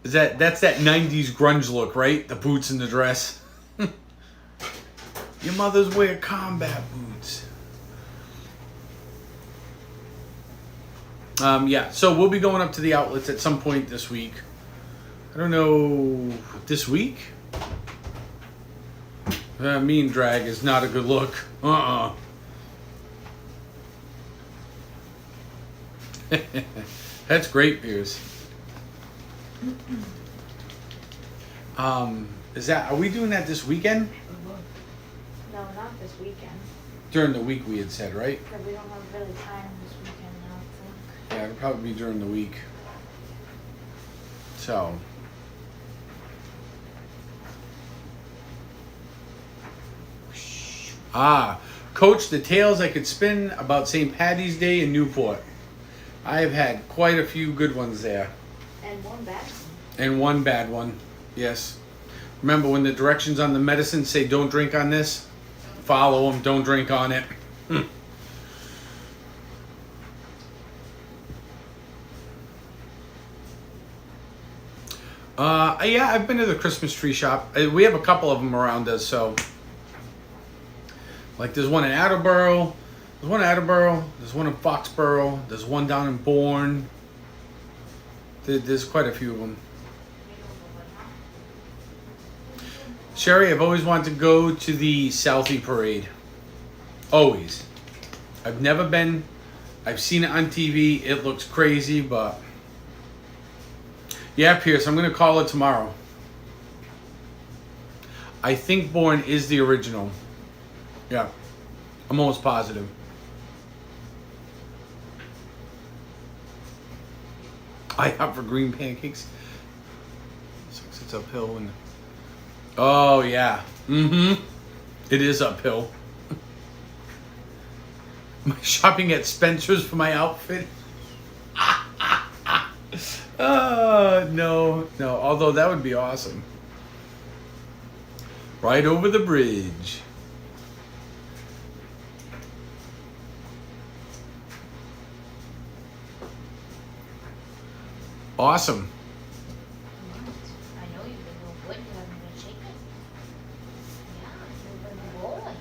That's that 90s grunge look, right? The boots in the dress. Your mothers wear combat boots. Yeah, so we'll be going up to the outlets at some point this week. I don't know, this week? Mean drag is not a good look. That's great, Piers. Are we doing that this weekend? No, not this weekend. During the week we had said, right? Because we don't have really time this weekend now, I think. Yeah, it'll probably be during the week. So. Coach, the tales I could spin about St. Paddy's Day in Newport. I have had quite a few good ones there. And one bad one. And one bad one, yes. Remember when the directions on the medicine say don't drink on this? Follow them, don't drink on it. Yeah, I've been to the Christmas tree shop. We have a couple of them around us, so. Like there's one in Attleboro. There's one in Foxborough. There's one down in Bourne. There's quite a few of them. Sherry, I've always wanted to go to the Southie Parade. Always. I've never been. I've seen it on TV. It looks crazy, but... Yeah, Pierce, I'm going to call it tomorrow. I think Bourne is the original. Yeah. I'm almost positive. I opt for green pancakes. It's uphill and... Oh, yeah. Mm-hmm. It is uphill. My shopping at Spencer's for my outfit. No. Although that would be awesome. Right over the bridge. Awesome. I know you've been real good. You haven't been shaking. Yeah, you've been rolling.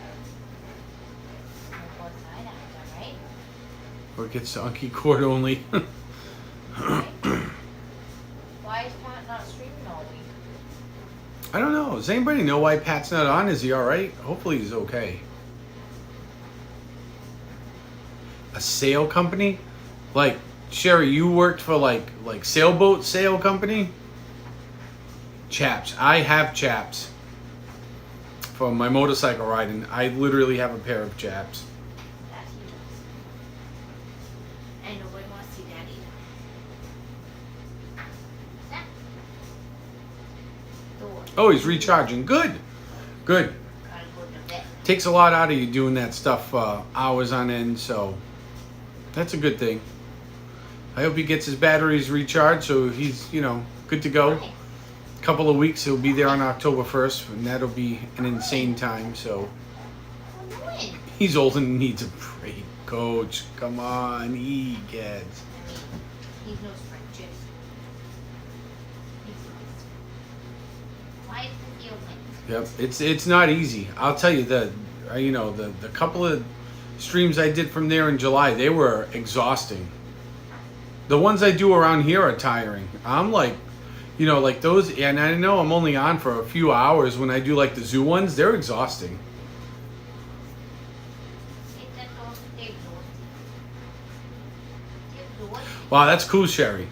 Both side after, right? Or it gets to Unky Court only. Why is Pat not streaming all week? I don't know. Does anybody know why Pat's not on? Is he alright? Hopefully he's okay. A sail company? Like, Sherry, you worked for like sailboat sail company? Chaps. I have chaps. for my motorcycle riding. I literally have a pair of chaps. That he does. And nobody wants to see that either. That. Door. Oh, he's recharging. Good. Good. Gotta go to bed. Takes a lot out of you doing that stuff hours on end, so that's a good thing. I hope he gets his batteries recharged so he's, good to go. Nice. Couple of weeks, he'll be there on October 1st, and that'll be an insane time. So When? he's old and needs a break, Coach. Come on, he gets. He's no spring chips. He's nice. Why is the field like Yep, it's not easy. I'll tell you the couple of streams I did from there in July, they were exhausting. The ones I do around here are tiring. I'm like, like those, and I know I'm only on for a few hours. When I do like the zoo ones, they're exhausting. Wow, that's cool, Sherry.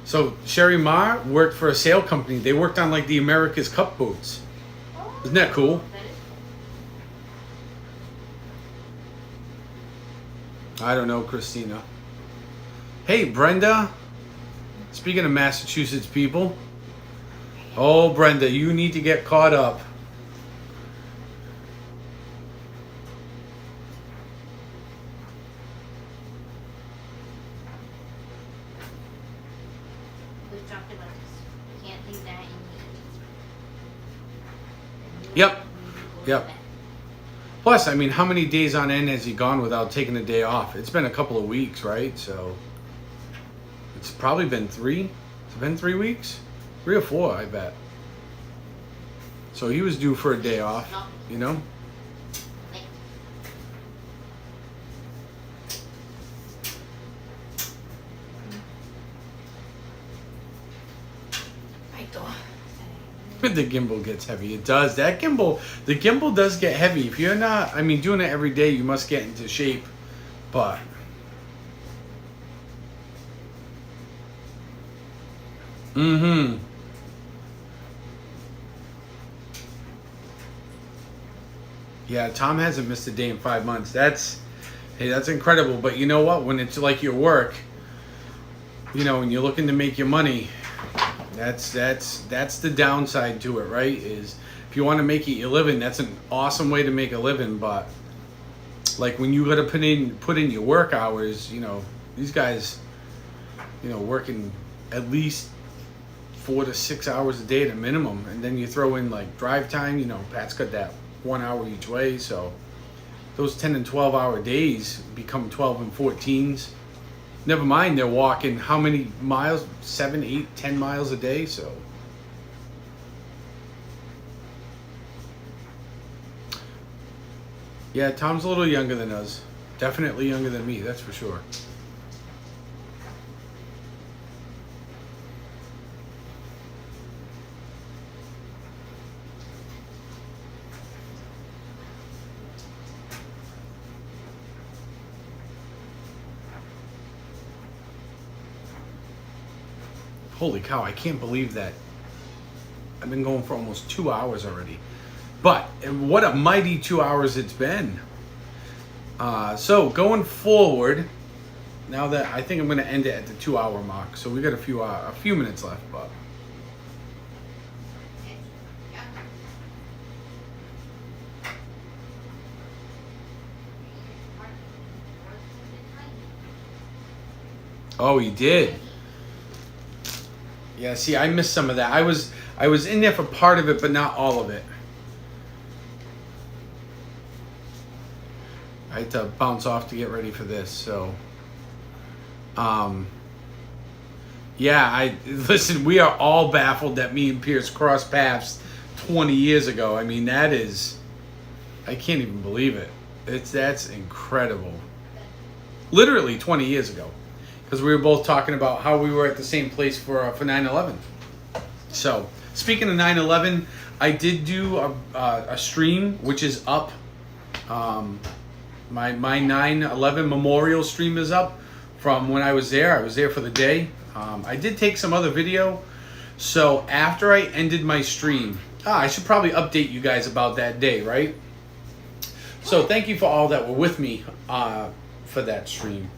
So Sherry Ma worked for a sail company. They worked on like the America's Cup boats. Isn't that cool? I don't know, Christina. Hey, Brenda. Speaking of Massachusetts people. Oh, Brenda, you need to get caught up. We've talked about this. You can't leave that in the Yep. Yep. Plus, I mean, how many days on end has he gone without taking a day off? It's been a couple of weeks, right? So it's probably been 3. It's been 3 weeks? 3 or 4, I bet. So he was due for a day off, The gimbal gets heavy. It does. The gimbal does get heavy. If you're not, doing it every day, you must get into shape. But yeah, Tom hasn't missed a day in 5 months. That's incredible. But you know what? When it's like your work, when you're looking to make your money, that's the downside to it, right? Is if you want to make it your living, that's an awesome way to make a living. But like when you got to put in your work hours, these guys, working at least 4 to 6 hours a day at a minimum, and then you throw in like drive time. Pat's got that 1 hour each way, so those 10 and 12 hour days become 12 and 14s. Never mind, they're walking how many miles? 7, 8, 10 miles a day, so. Yeah, Tom's a little younger than us. Definitely younger than me, that's for sure. Holy cow, I can't believe that. I've been going for almost 2 hours already. But what a mighty 2 hours it's been. So going forward, now that I think I'm going to end it at the 2 hour mark. So we got a few minutes left, but. Oh, he did. Yeah, see, I missed some of that. I was in there for part of it, but not all of it. I had to bounce off to get ready for this, so. Yeah, listen, we are all baffled that me and Pierce crossed paths 20 years ago. I mean, that is, I can't even believe it. That's incredible. Literally 20 years ago. Because we were both talking about how we were at the same place for 9/11. So, speaking of 9/11, I did do a stream, which is up. My 9/11 memorial stream is up from when I was there. I was there for the day. I did take some other video. So, after I ended my stream, I should probably update you guys about that day, right? So thank you for all that were with me for that stream.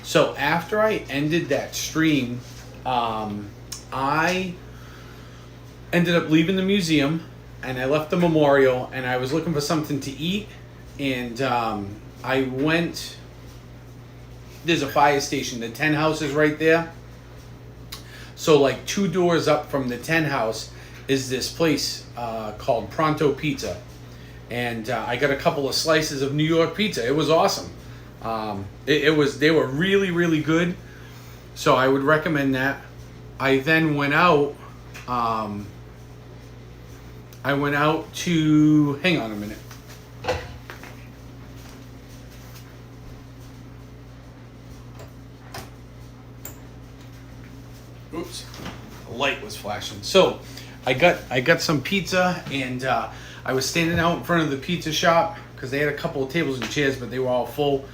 So after I ended that stream, I ended up leaving the museum, and I left the memorial, and I was looking for something to eat, and I went. There's a fire station. The 10 house is right there. So like 2 doors up from the 10 house is this place called Pronto Pizza. And I got a couple of slices of New York pizza. It was awesome. They were really, really good. So I would recommend that. I then went out. I went out to, hang on a minute. Oops, the light was flashing. So I got some pizza, and I was standing out in front of the pizza shop because they had a couple of tables and chairs, but they were all full.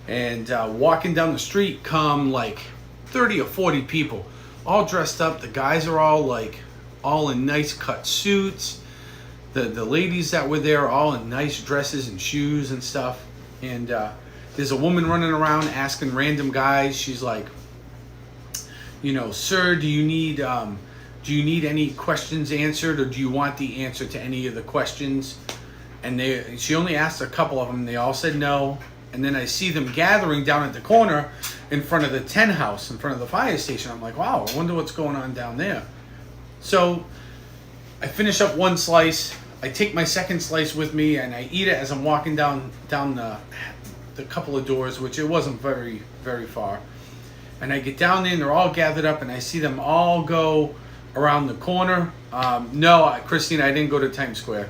And walking down the street come like 30 or 40 people, all dressed up. The guys are all in nice cut suits. The ladies that were there are all in nice dresses and shoes and stuff. And there's a woman running around asking random guys. She's like, sir, do you need any questions answered, or do you want the answer to any of the questions? And she only asked a couple of them. They all said no. And then I see them gathering down at the corner in front of the 10 house, in front of the fire station. I'm like, wow, I wonder what's going on down there. So I finish up one slice. I take my second slice with me, and I eat it as I'm walking down the couple of doors, which it wasn't very, very far. And I get down there, and they're all gathered up, and I see them all go around the corner. No, Christine, I didn't go to Times Square.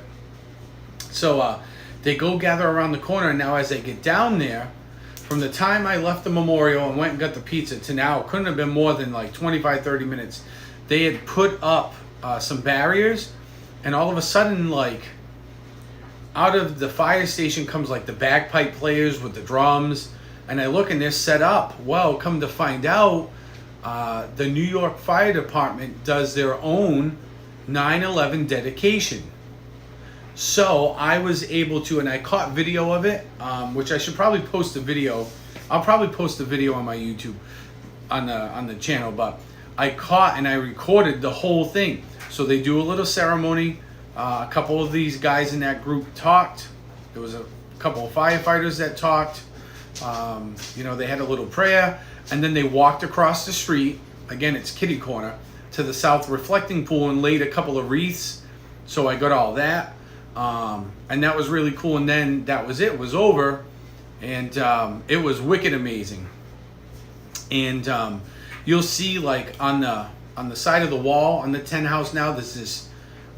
So they go gather around the corner, and now as they get down there, from the time I left the memorial and went and got the pizza to now, it couldn't have been more than like 25, 30 minutes. They had put up some barriers, and all of a sudden, like, out of the fire station comes like the bagpipe players with the drums, and I look and they're set up. Well, come to find out, the New York Fire Department does their own 9/11 dedication. So I was able to, and I caught video of it, which I should probably post a video. I'll probably post a video on my YouTube, on the channel. But I caught and I recorded the whole thing. So they do a little ceremony. A couple of these guys in that group talked. There was a couple of firefighters that talked. They had a little prayer, and then they walked across the street. Again, it's kitty corner to the south reflecting pool and laid a couple of wreaths. So I got all that. And that was really cool. And then that was it. It was over. And it was wicked amazing. And you'll see, like, on the side of the wall on the 10 house now, there's this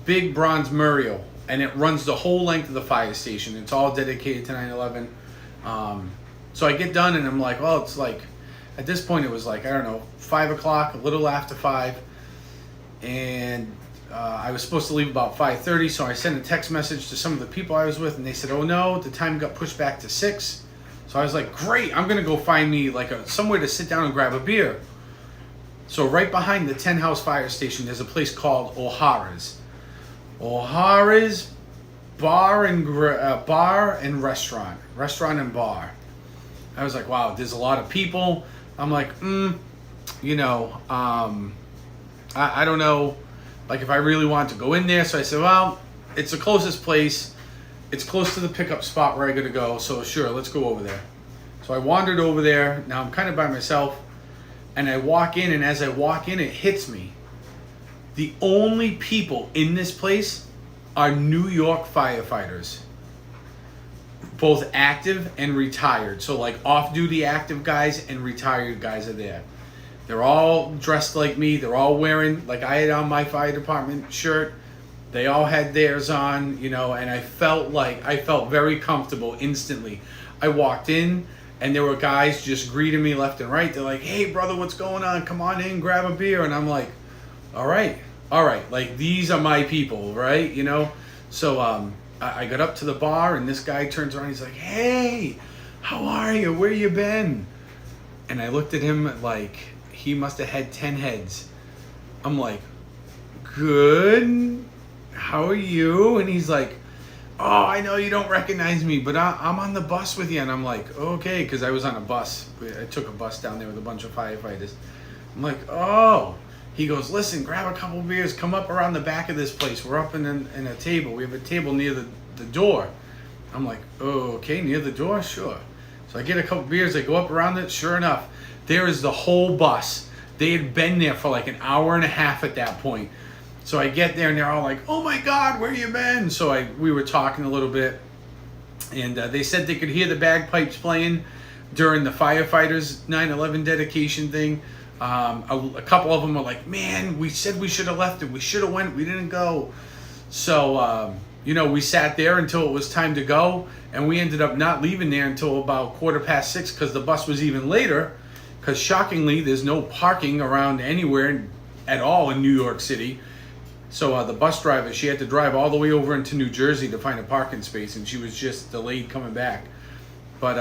big bronze mural. And it runs the whole length of the fire station. It's all dedicated to 9/11. So I get done and I'm like, well, it's like, at this point it was like, I don't know, 5 o'clock, a little after 5. And I was supposed to leave about 5:30, so I sent a text message to some of the people I was with, and they said, oh no, the time got pushed back to 6. So I was like, great, I'm gonna go find me like somewhere to sit down and grab a beer. So right behind the 10 house fire station, there's a place called O'Hara's. O'Hara's bar and restaurant and bar. I was like, wow, there's a lot of people. I'm like, I don't know, like, if I really want to go in there. So I said, well, it's the closest place. It's close to the pickup spot where I gotta go. So sure, let's go over there. So I wandered over there. Now I'm kind of by myself, and I walk in, and as I walk in, it hits me. The only people in this place are New York firefighters, both active and retired. So like off-duty active guys and retired guys are there. They're all dressed like me. They're all wearing, like I had on my fire department shirt. They all had theirs on, and I felt very comfortable instantly. I walked in, and there were guys just greeting me left and right. They're like, hey, brother, what's going on? Come on in, grab a beer. And I'm like, all right. Like, these are my people, right? So I got up to the bar, and this guy turns around. He's like, hey, how are you? Where you been? And I looked at him like he must have had 10 heads. I'm like, good. how are you? And he's like, oh, I know you don't recognize me, but I'm on the bus with you. And I'm like, okay, because I was on a bus. I took a bus down there with a bunch of firefighters. I'm like, oh. He goes, listen, grab a couple beers, come up around the back of this place. We're up in a table. We have a table near the door. I'm like, oh, okay, near the door? Sure. So I get a couple beers. I go up around it. Sure enough, there is the whole bus. They had been there for like an hour and a half at that point. So I get there and they're all like, oh my God, where you been? So we were talking a little bit. And they said they could hear the bagpipes playing during the firefighters 9/11 dedication thing. A couple of them were like, man, we said we should have left it. We should have went. We didn't go. So, we sat there until it was time to go. And we ended up not leaving there until about 6:15 because the bus was even later. Because shockingly, there's no parking around anywhere at all in New York City. So the bus driver, she had to drive all the way over into New Jersey to find a parking space. And she was just delayed coming back. But,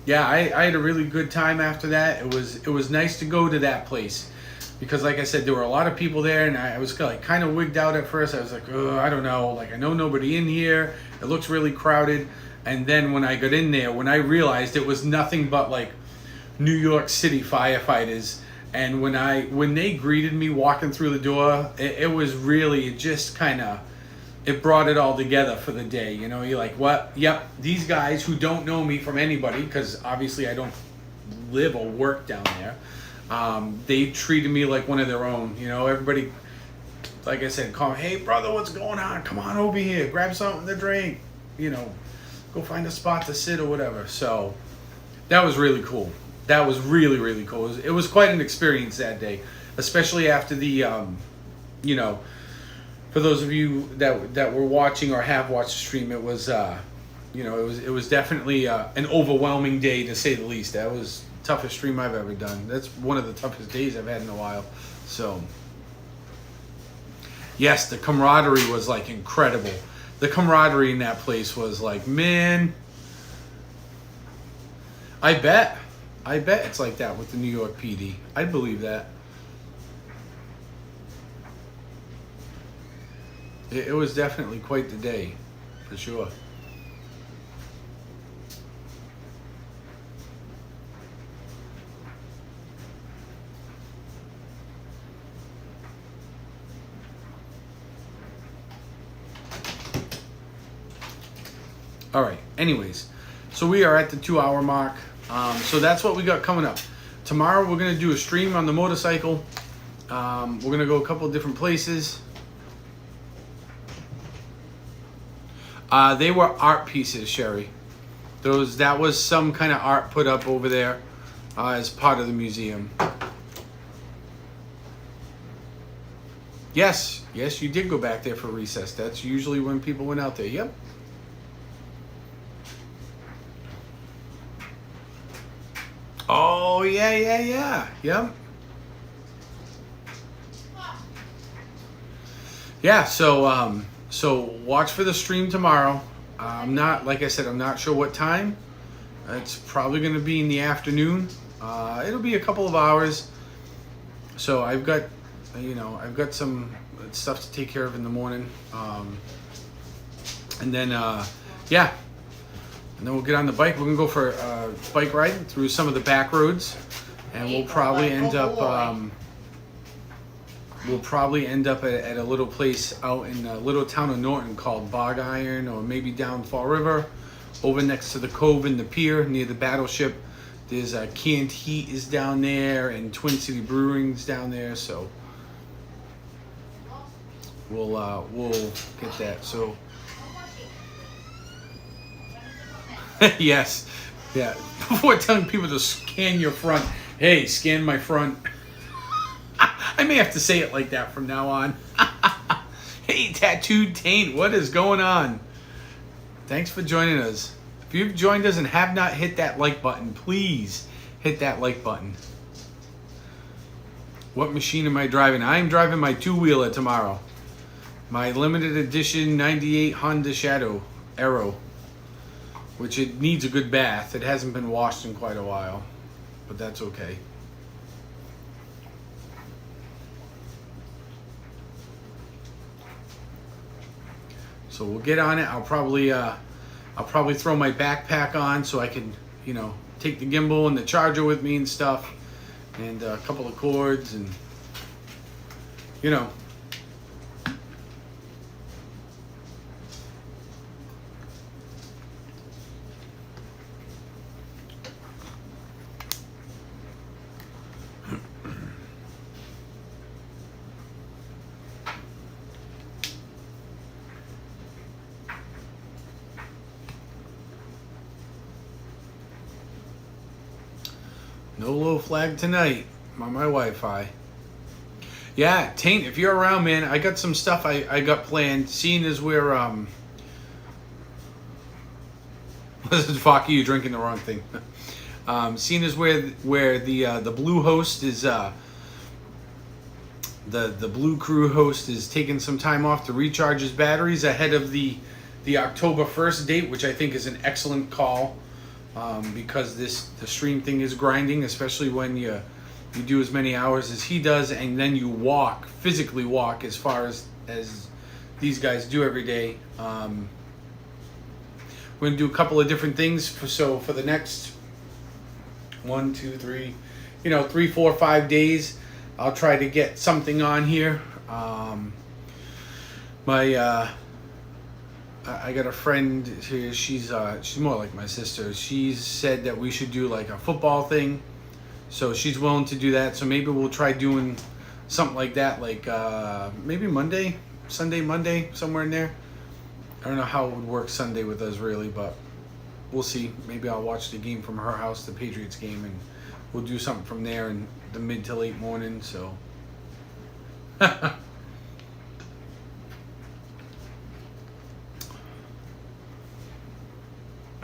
yeah, I had a really good time after that. It was nice to go to that place because, like I said, there were a lot of people there, and I was like kind of wigged out at first. I was like, oh, I don't know. Like, I know nobody in here. It looks really crowded. And then when I got in there, when I realized it was nothing but like New York City firefighters, and when they greeted me walking through the door, it was really, it just kind of, it brought it all together for the day. You're like, what? Yep, these guys who don't know me from anybody, because obviously I don't live or work down there, they treated me like one of their own. Everybody, like I said, call me, hey brother, what's going on? Come on over here, grab something to drink, go find a spot to sit or whatever. So that was really cool. That was really, really cool. It was quite an experience that day, especially after the, for those of you that were watching or have watched the stream, it was, it was definitely an overwhelming day to say the least. That was the toughest stream I've ever done. That's one of the toughest days I've had in a while. So, yes, the camaraderie was like incredible. The camaraderie in that place was like, man, I bet it's like that with the New York PD. I believe that. It was definitely quite the day, for sure. All right, anyways, so we are at the 2-hour mark. So that's what we got coming up. Tomorrow we're going to do a stream on the motorcycle. We're going to go a couple of different places. They were art pieces, Sherry. That was some kind of art put up over there as part of the museum. Yes, you did go back there for recess. That's usually when people went out there. Yep. Oh, yeah. Yep. Yeah, so watch for the stream tomorrow. Like I said, I'm not sure what time. It's probably going to be in the afternoon. It'll be a couple of hours. So I've got some stuff to take care of in the morning. And then we'll get on the bike. We're going to go for a bike ride through some of the back roads. And we'll probably end up at a little place out in the little town of Norton called Bog Iron, or maybe down Fall River, over next to the cove and the pier near the battleship. There's Canned Heat is down there, and Twin City Brewing's down there. So we'll get that. So yes, yeah. Before telling people to scan your front, hey, scan my front. I may have to say it like that from now on. Hey, Tattooed Taint, what is going on? Thanks for joining us. If you've joined us and have not hit that like button, please hit that like button. What machine am I driving? I'm driving my two-wheeler tomorrow. My limited edition 98 Honda Shadow Aero, which it needs a good bath. It hasn't been washed in quite a while, but that's okay. So we'll get on it. I'll probably throw my backpack on so I can, you know, take the gimbal and the charger with me and stuff, and a couple of cords, and you know. No low flag tonight on my Wi-Fi. Yeah, Taint, if you're around, man, I got some stuff I got planned. Seeing as we're fuck you, drinking the wrong thing. Seeing as where the blue host is the blue crew host is taking some time off to recharge his batteries ahead of the October 1st date, which I think is an excellent call. Because the stream thing is grinding, especially when you do as many hours as he does, and then you physically walk as far as these guys do every day. We're going to do a couple of different things. So for the next 1, 2, 3, 3, 4, 5 days, I'll try to get something on here. I got a friend here, she's more like my sister. She said that we should do like a football thing. So she's willing to do that. So maybe we'll try doing something like that, like maybe Sunday, Monday, somewhere in there. I don't know how it would work Sunday with us really, but we'll see. Maybe I'll watch the game from her house, the Patriots game, and we'll do something from there in the mid to late morning, so.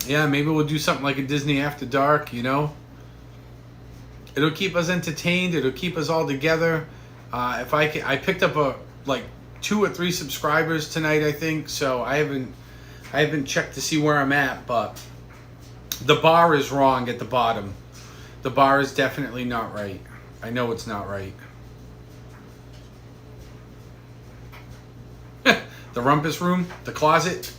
Yeah, maybe we'll do something like a Disney After Dark, you know? It'll keep us entertained. It'll keep us all together. I picked up like 2 or 3 subscribers tonight, I think. So I haven't checked to see where I'm at, but the bar is wrong at the bottom. The bar is definitely not right. I know it's not right. The rumpus room, the closet.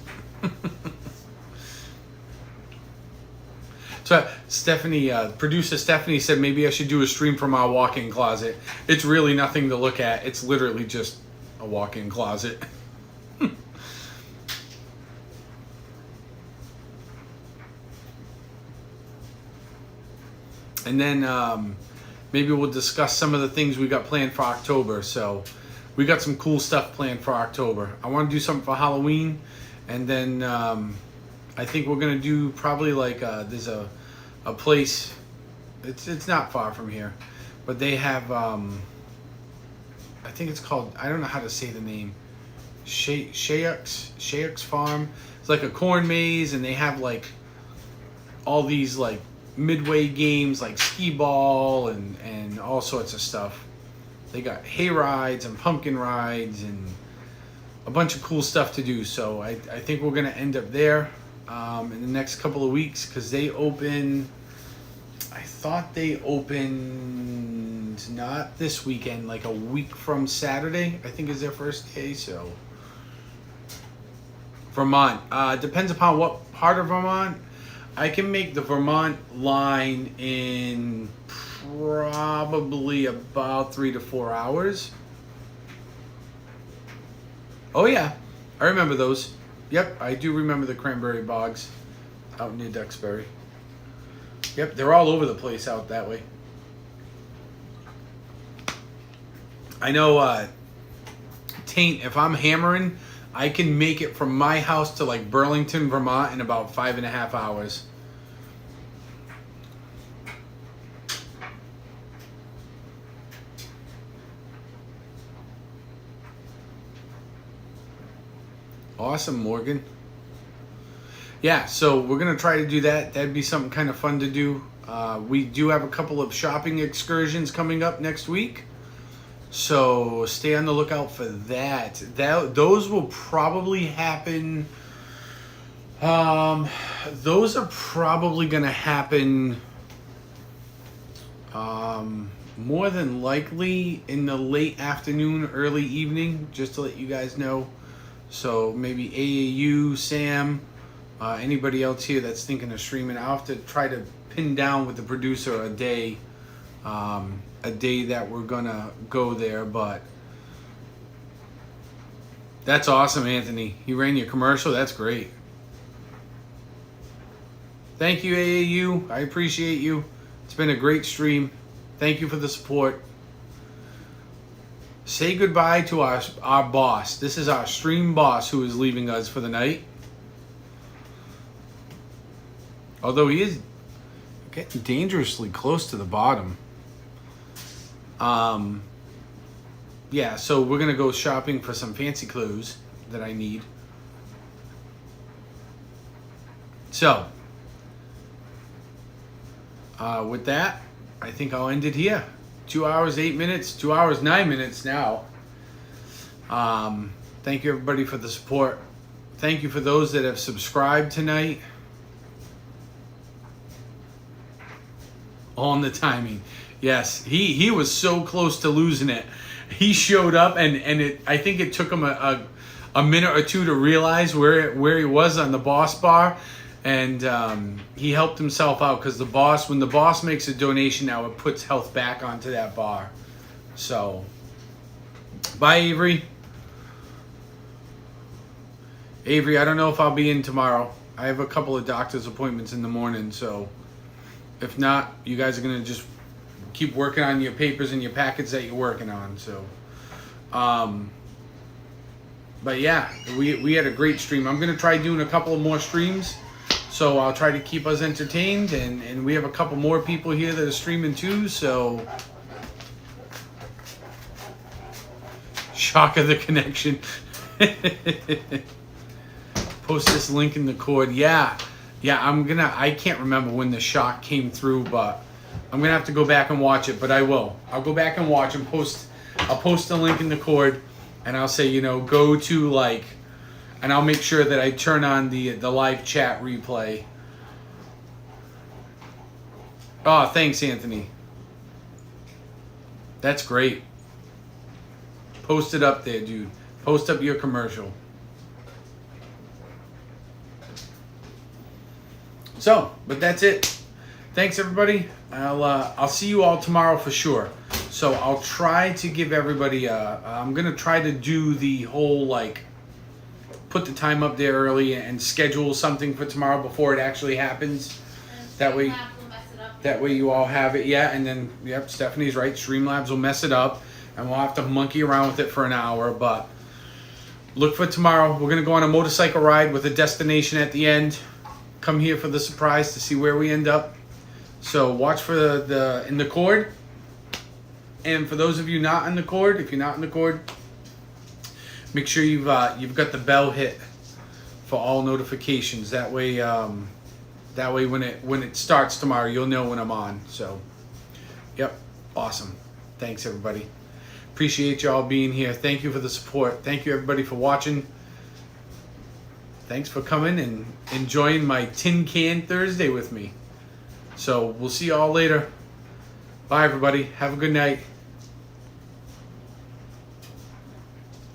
So Stephanie, producer Stephanie said maybe I should do a stream from our walk-in closet. It's really nothing to look at. It's literally just a walk-in closet. And then maybe we'll discuss some of the things we got planned for October. So we got some cool stuff planned for October. I want to do something for Halloween, and then I think we're gonna do probably like there's a place. It's not far from here, but they have I think it's called, I don't know how to say the name, Shayuk's Farm. It's like a corn maze, and they have like all these like midway games like skee ball and all sorts of stuff. They got hay rides and pumpkin rides and a bunch of cool stuff to do. So I think we're gonna end up there in the next couple of weeks, because they open, I thought they opened not this weekend, like a week from Saturday, I think is their first day. So Vermont, depends upon what part of Vermont. I can make the Vermont line in probably about 3 to 4 hours. Oh yeah, I remember those. Yep, I do remember the cranberry bogs out near Duxbury. Yep, they're all over the place out that way. I know, Taint, if I'm hammering, I can make it from my house to like Burlington, Vermont in about 5.5 hours. Awesome, Morgan. Yeah, so we're going to try to do that. That'd be something kind of fun to do. We do have a couple of shopping excursions coming up next week, so stay on the lookout for that. Those will probably happen. Those are probably going to happen more than likely in the late afternoon, early evening, just to let you guys know. So maybe AAU, Sam, anybody else here that's thinking of streaming. I'll have to try to pin down with the producer a day that we're gonna go there. But that's awesome, Anthony. You ran your commercial. That's great. Thank you, AAU. I appreciate you. It's been a great stream. Thank you for the support. Say goodbye to our boss. This is our stream boss who is leaving us for the night. Although he is getting dangerously close to the bottom. Yeah, so we're going to go shopping for some fancy clothes that I need. So, with that, I think I'll end it here. 2 hours, 8 minutes, 2 hours, 9 minutes now. Thank you everybody for the support. Thank you for those that have subscribed tonight. On the timing. Yes, he was so close to losing it. He showed up and I think it took him a minute or two to realize where he was on the boss bar. And he helped himself out because when the boss makes a donation now, it puts health back onto that bar. So, bye, Avery. Avery, I don't know if I'll be in tomorrow. I have a couple of doctor's appointments in the morning, so if not, you guys are going to just keep working on your papers and your packets that you're working on. So, but yeah, we had a great stream. I'm going to try doing a couple of more streams. So I'll try to keep us entertained, and we have a couple more people here that are streaming too, so shock of the connection. Post this link in the cord. Yeah, I can't remember when the shock came through, but I'm gonna have to go back and watch it, but I will. I'll go back and watch and I'll post the link in the cord, and I'll say, go to and I'll make sure that I turn on the live chat replay. Oh, thanks, Anthony. That's great. Post it up there, dude. Post up your commercial. So, but that's it. Thanks, everybody. I'll see you all tomorrow for sure. So I'll try to give everybody I'm gonna try to do the whole put the time up there early and schedule something for tomorrow before it actually happens. That way you all have it. Yeah, and then, yep, Stephanie's right. Streamlabs will mess it up, and we'll have to monkey around with it for an hour. But look for tomorrow. We're going to go on a motorcycle ride with a destination at the end. Come here for the surprise to see where we end up. So watch for in the cord. And for those of you not in the cord, if you're not in the cord, make sure you've got the bell hit for all notifications. That way when it starts tomorrow, you'll know when I'm on. So, yep, awesome. Thanks, everybody. Appreciate y'all being here. Thank you for the support. Thank you, everybody, for watching. Thanks for coming and enjoying my Tin Can Thursday with me. So, we'll see y'all later. Bye, everybody. Have a good night.